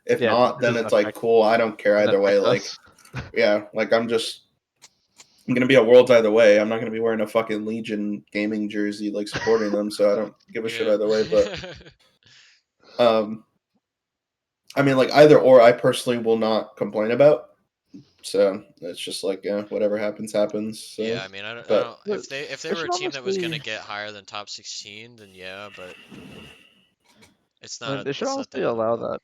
If Yeah, not, it then doesn't it's like affect cool. I don't care doesn't either way. affect Like us. yeah, like I'm gonna be at Worlds either way. I'm not gonna be wearing a fucking Legion gaming jersey like supporting them, so I don't give a shit Yeah. either way. But um, I mean, like either or, I personally will not complain about. So it's just like whatever happens, happens. Yeah, So, I mean, I but don't There if they there were should a team almost that was gonna be. get higher than top 16, then yeah, but I mean, they should it's not almost the be end of the allow world. that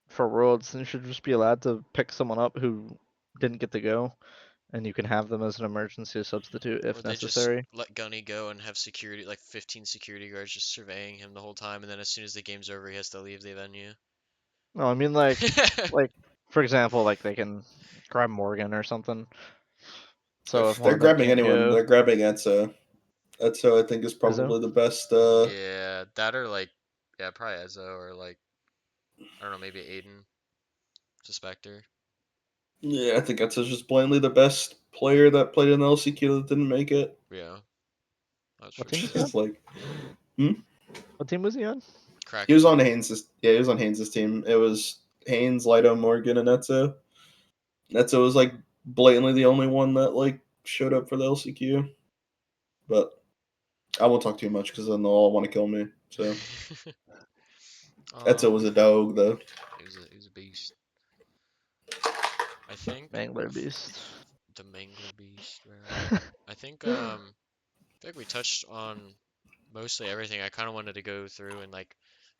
for Worlds. And you should just be allowed to pick someone up who didn't get to go, and you can have them as an emergency substitute Or if they just necessary. let Gunny go and have security, like 15 security guards just surveying him the whole time, and then as soon as the game's over, he has to leave the venue. No, I mean like for example, like they can grab Morgan or something. So if if one they're of them grabbing can't anyone, go, they're grabbing Enzo. Enzo, I think, is Izzo. probably the best. Yeah, that or like, yeah, probably Ezo or like, I don't know, maybe Aiden to Spectre. Yeah, I think Enzo's just blatantly the best player that played in the LCQ that didn't make it. Yeah, that's What for team was he sure. on? Just like, hmm? What team was he on? He was Kraken. on Haynes'. Yeah, he was on Haynes' team. It was Haynes, Lido, Morgan, and Enzo. Enzo was like blatantly the only one that like showed up for the LCQ. But I won't talk too much because then they'll all want to kill me. So Etzo um, was a dog though. he was a beast. I think Mangler Beast. the Mangler beast, bro. I think I think we touched on mostly everything. I kind of wanted to go through and like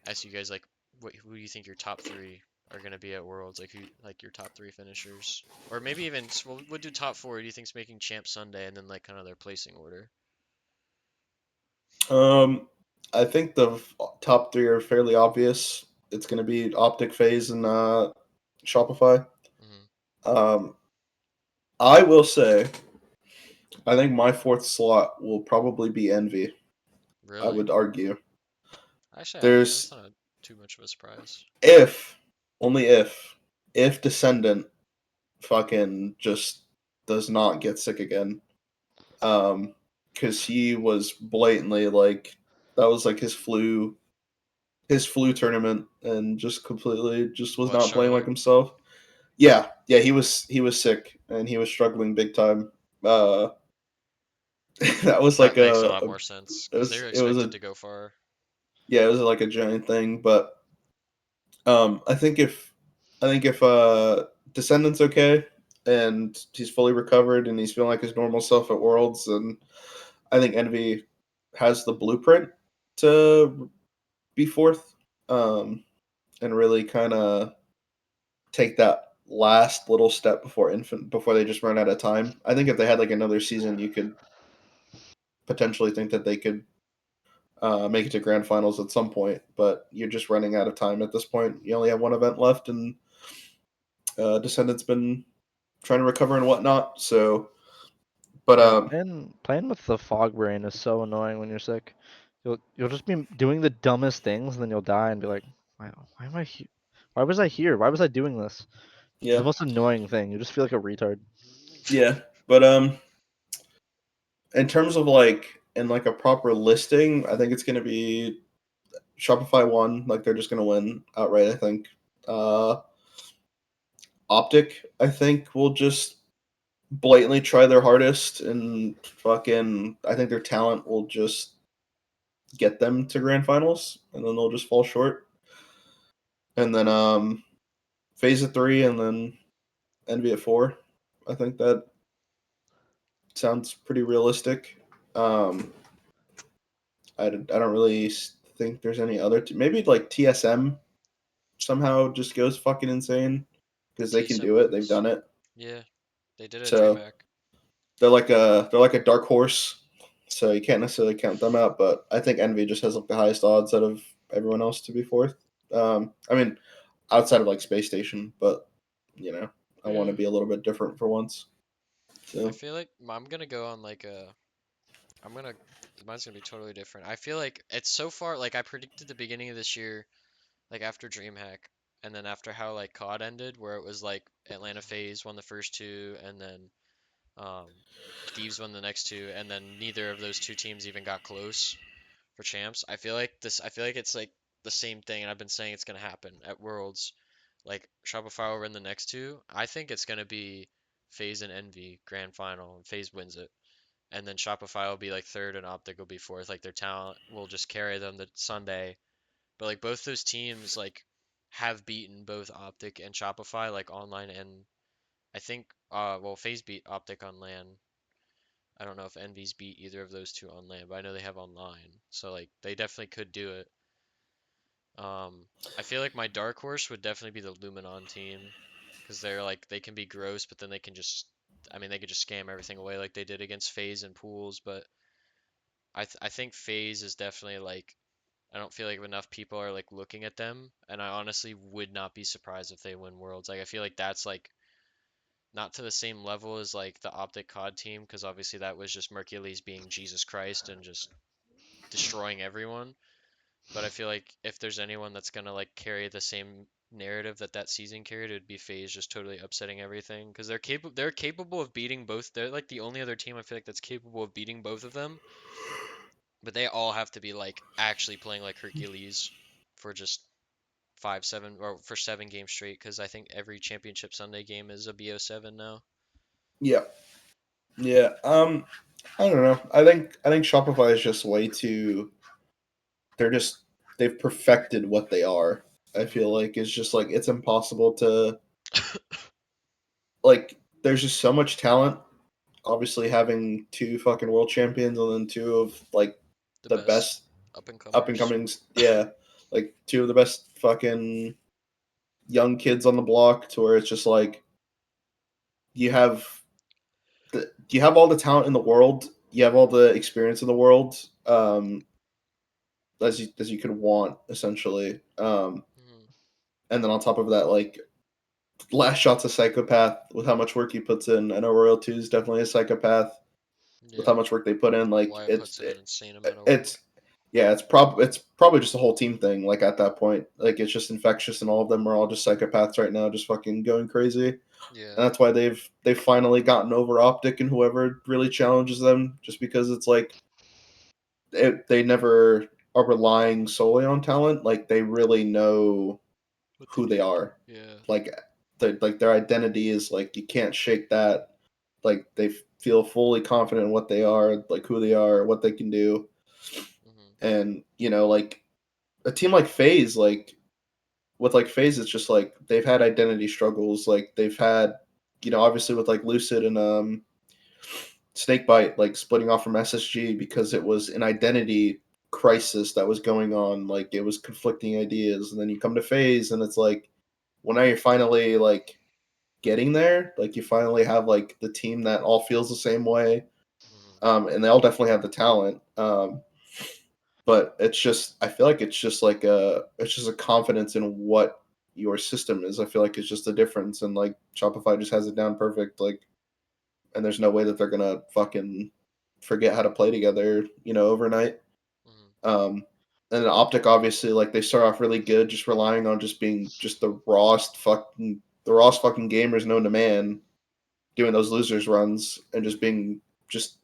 ask you guys like who do you think your top three are gonna be at Worlds? Like who like your top three finishers, or maybe even we'll do top four. Who do you think's making Champ Sunday, and then like kind of their placing order? Um, I think the top three are fairly obvious. It's going to be Optic Phase and Shopify. Hmm. Um, I will say, I think my fourth slot will probably be Envy. I Really? would argue. Actually, that's There's not too much of a surprise. if only if Descendant fucking just does not get sick again. Because he was blatantly like that was like his flu tournament and just completely just was What, not playing like Charlotte? himself. Yeah, he was sick and he was struggling big time. Uh, that was like That makes a lot more sense it because they was were it was expected a to go far. yeah it was like a giant thing. But I think if Descendant's okay and he's fully recovered and he's feeling like his normal self at Worlds, and I think Envy has the blueprint to be fourth. And really kind of take that last little step before they just run out of time. I think if they had like another season, you could potentially think that they could make it to grand finals at some point. But you're just running out of time at this point. You only have one event left, and Descendant's been trying to recover and whatnot. So, but Yeah, playing with the fog brain is so annoying when you're sick. You'll just be doing the dumbest things and then you'll die and be like, why am I here? Why was I here? Why was I doing this? It's the yeah, most annoying thing. You just feel like a retard. yeah, but in terms of like in like a proper listing, I think it's gonna be Shopify one. Like they're just gonna win outright. I think. Uh, Optic, I think, will just blatantly try their hardest and fucking. I think their talent will just get them to grand finals, and then they'll just fall short. And then phase of three, and then Envy at four. I think that sounds pretty realistic. Um, I don't really think there's any other. Maybe like TSM somehow just goes fucking insane because they can TSM do it. They've wins. done it. Yeah, they did at So DreamHack. they're like a dark horse. So you can't necessarily count them out. But I think Envy just has like the highest odds out of everyone else to be fourth. I mean, outside of like Space Station, but you know, I want Yeah. to be a little bit different for once. I So feel like I'm gonna go on like a. I'm gonna. Mine's gonna be totally different. I feel like it's so far. Like I predicted the beginning of this year, like after DreamHack, and then after how like COD ended, where it was like Atlanta FaZe won the first two, and then um, Thieves won the next two, and then neither of those two teams even got close for champs. I feel like this. I feel like it's like the same thing, and I've been saying it's gonna happen at Worlds. Like Shopify will win the next two. I think it's gonna be FaZe and Envy grand final, and FaZe wins it. And then Shopify will be like third, and Optic will be fourth. Like their talent will just carry them the Sunday. But like both those teams like have beaten both Optic and Shopify like online, and I think well FaZe beat Optic on LAN. I don't know if Envy's beat either of those two on LAN, but I know they have online. So like they definitely could do it. I feel like my dark horse would definitely be the Luminon team because they're like they can be gross, but then they can just, I mean, they could just scam everything away like they did against FaZe and Pools. But I think FaZe is definitely like I don't feel like enough people are like looking at them, and I honestly would not be surprised if they win Worlds. Like I feel like that's like not to the same level as like the Optic COD team because obviously that was just Mercules being Jesus Christ and just destroying everyone. But I feel like if there's anyone that's gonna like carry the same narrative that that season carried, it would be FaZe just totally upsetting everything because they're capable of beating both. They're like the only other team I feel like that's capable of beating both of them. But they all have to be like actually playing like Hercules for just 5-7 or for 7 games straight because I think every championship Sunday game is a BO7 now. yeah, yeah. I don't know. I think Shopify is just way too. They're just they've perfected what they are. I Hmm. feel like it's just like it's impossible to like. There's just so much talent. Obviously, having two fucking world champions and then two of like The the best best up and up and comers. comings. Yeah, like two of the best fucking young kids on the block. To where it's just like you have you have all the talent in the world. You have all the experience in the world. As you could want essentially. Hmm. And then on top of that, like last shot's a psychopath with how much work he puts in. I know Royal Two is definitely a psychopath with how Yeah, much work they put in. Like Wyatt puts in an insane amount of it's work. yeah, it's probably just a whole team thing. Like at that point, like it's just infectious, and all of them are all just psychopaths right now, just fucking going crazy. And Yeah. that's why they've finally gotten over Optic and whoever really challenges them, just because it's like they never are relying solely on talent. Like they really know What they who they need. are. Yeah. Like like their identity is like you can't shake that. Like they feel fully confident in what they are, like who they are, what they can do. Hmm. And like a team like FaZe, like with like FaZe, it's just like they've had identity struggles. Like they've had, obviously with like Lucid and Snakebite, like splitting off from SSG because it was an identity crisis that was going on. Like it was conflicting ideas, and then you come to FaZe, and it's like, well, now you're finally like getting there. Like you finally have like the team that all feels the same way, Hmm. and they all definitely have the talent. But it's just I feel like it's just a confidence in what your system is. I feel like it's just a difference, and like Shopify just has it down perfect. Like, and there's no way that they're gonna fucking forget how to play together, overnight. Hmm. Um, and then Optic, obviously, like they start off really good, just relying on just being just the rawest fucking gamers known to man, doing those losers runs and just being just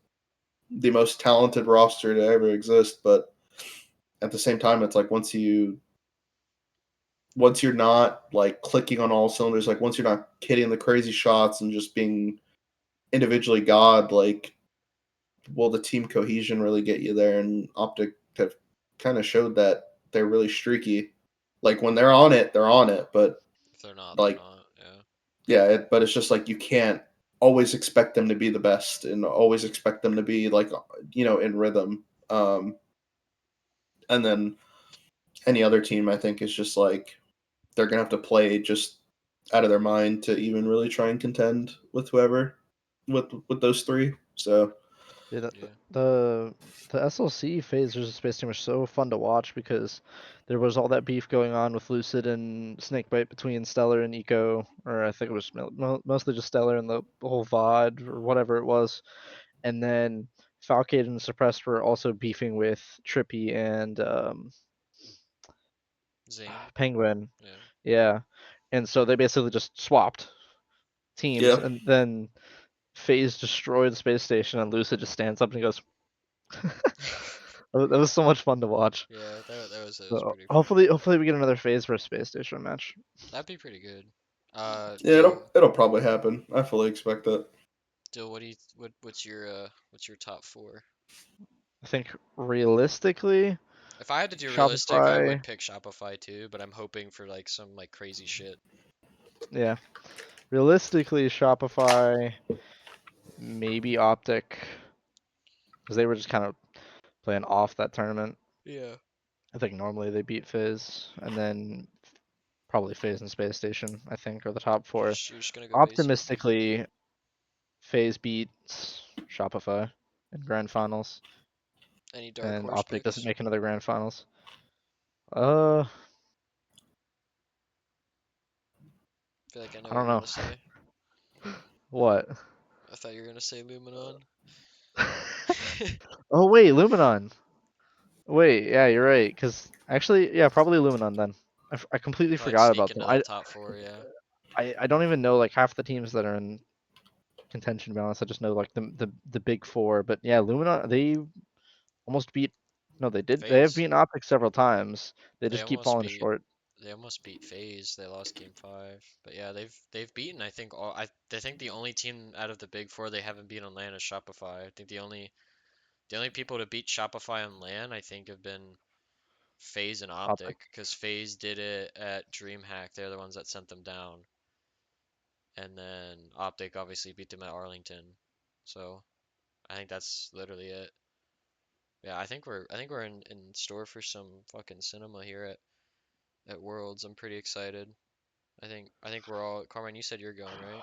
the most talented roster to ever exist, but at the same time, it's like once you're not like clicking on all cylinders, like once you're not hitting the crazy shots and just being individually god, like will the team cohesion really get you there? And Optic have kind of showed that they're really streaky. Like when they're on it, but If they're not, they're like not. Yeah. yeah, but it's just like you can't always expect them to be the best and always expect them to be like in rhythm. And then any other team, I think, is just like they're gonna have to play just out of their mind to even really try and contend with whoever with those three. So Yeah, Yeah. the SLC phase versus Space Team was so fun to watch because there was all that beef going on with Lucid and Snakebite between Stellar and Eco, or I think it was mostly just Stellar and the whole VOD or whatever it was. And then Falcade and Suppressed were also beefing with Trippy and Zane. Penguin. Yeah. Yeah. And so they basically just swapped teams, yeah, and then FaZe destroyed the space station, and Lucid just stands up and he goes, that was so much fun to watch. Yeah, that was So pretty fun. hopefully we get another phase versus space station match. That'd be pretty good. yeah, Dill, it'll probably happen. I fully expect that. Dill, what's your top four? I think realistically, If I had to do realistic, I would Shopify, pick Shopify too, but I'm hoping for like some like crazy shit. yeah, realistically Shopify, maybe Optic, because they were just kind of playing off that tournament. Yeah. I think normally they beat Fizz, and then probably Fizz and Space Station, I think, are the top four. You're just gonna go basic. Optimistically, FaZe beats Shopify in grand finals, Any dark and horse Optic doesn't picks? make another grand finals. Uh, I feel like I know I what don't you're know. gonna say. What? I thought you were gonna say Luminon. Oh wait, Luminon. Wait, yeah, you're right. Cause actually, yeah, probably Luminon then. I completely Like forgot sneak about them. into that top four, yeah. I don't even know like half the teams that are in contention. To be honest, I just know like the big four. But yeah, Luminon they almost beat. No, they did. They have FaZe. beaten Optic several times. They They just keep almost falling beat short. they almost beat FaZe. They lost game five. But yeah, they've beaten I think all I think the only team out of the big four they haven't beaten on LAN is Shopify. I think the only people to beat Shopify on LAN I think have been FaZe and Optic. Optic because FaZe did it at DreamHack. They're the ones that sent them down. And then Optic obviously beat them at Arlington. So I think that's literally it. Yeah, I think we're in store for some fucking cinema here at Worlds. I'm pretty excited. I think we're all Carmine, you said you're going, right?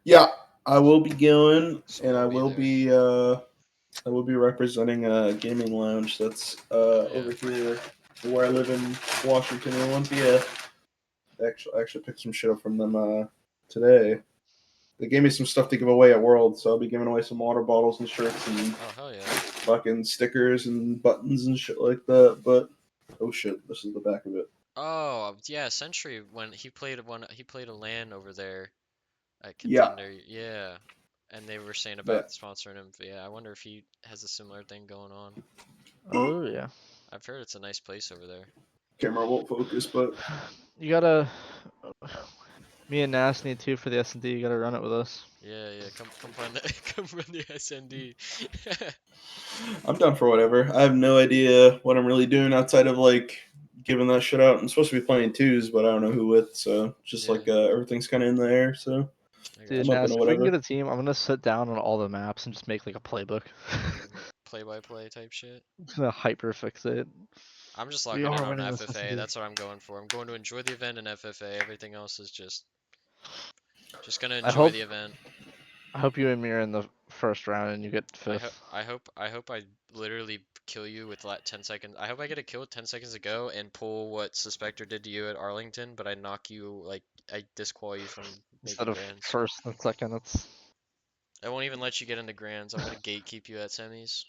Yeah, I will be going, So and we'll be there. I will be representing a gaming lounge that's Oh yeah. over here where I live in Washington in Olympia. I actually picked some shit up from them today. They gave me some stuff to give away at World, so I'll be giving away some water bottles and shirts and Oh hell yeah. fucking stickers and buttons and shit like that. But oh shit, this is the back of it. Oh yeah, Century when he played a LAN over there at Yeah, Contender. Yeah. And they were saying about that sponsoring him. But yeah, I wonder if he has a similar thing going on. Oh yeah. I've heard it's a nice place over there. camera won't focus, but You gotta. Me and Nas need two for the S&D. You gotta run it with us. Yeah, yeah. Come run the come run the SND. I'm down for whatever. I have no idea what I'm really doing outside of like giving that shit out. I'm supposed to be playing twos, but I don't know who with. So just Yeah, like everything's kind of in the air. So I Dude, I'm got you. open Nas, to if we can get whatever. a team, I'm gonna sit down on all the maps and just make like a playbook. Play-by-play type shit. Just gonna hyper fixate. I'm just We locking in are on winning this FFA. S&D. That's what I'm going for. I'm going to enjoy the event in FFA. Everything else is just gonna I enjoy hope the event. I hope you and me are in the first round and you get I hope fifth. I literally kill you with 10 seconds. I hope I get a kill with 10 seconds to go and pull what Suspector did to you at Arlington, but I knock you like I disqual you from Instead making of grands. first and second. It's I won't even let you get into grands. I'm gonna gatekeep you at semis.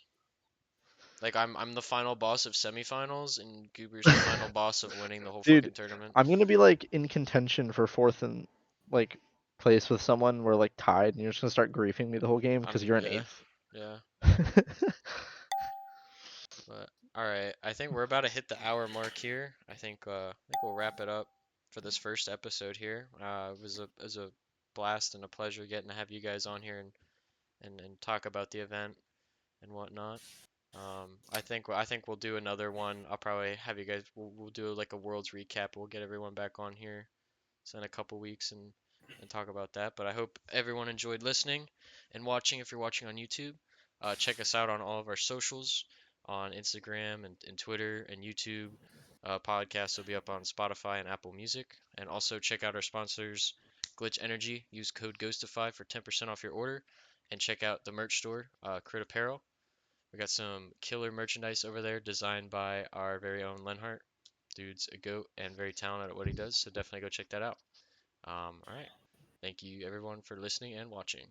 Like I'm the final boss of semifinals, and Goober's the final boss of winning the whole dude, fucking tournament. I'm gonna be like in contention for fourth and like place with someone. We're like tied, and you're just gonna start griefing me the whole game because you're an Yeah. eighth. Yeah. But all right, I think we're about to hit the hour mark here. I think we'll wrap it up for this first episode here. It was a blast and a pleasure getting to have you guys on here and talk about the event and whatnot. I think we'll do another one. I'll probably have you guys. We'll do like a world's recap. We'll get everyone back on here in a couple weeks and talk about that. But I hope everyone enjoyed listening and watching. If you're watching on YouTube, check us out on all of our socials on Instagram and Twitter and YouTube. Podcasts will be up on Spotify and Apple Music. And also check out our sponsors, Glitch Energy. Use code Ghostify for 10% off your order. And check out the merch store, Crit Apparel. We got some killer merchandise over there designed by our very own Lenhart. Dude's a goat and very talented at what he does, so definitely go check that out. All right. Thank you everyone for listening and watching.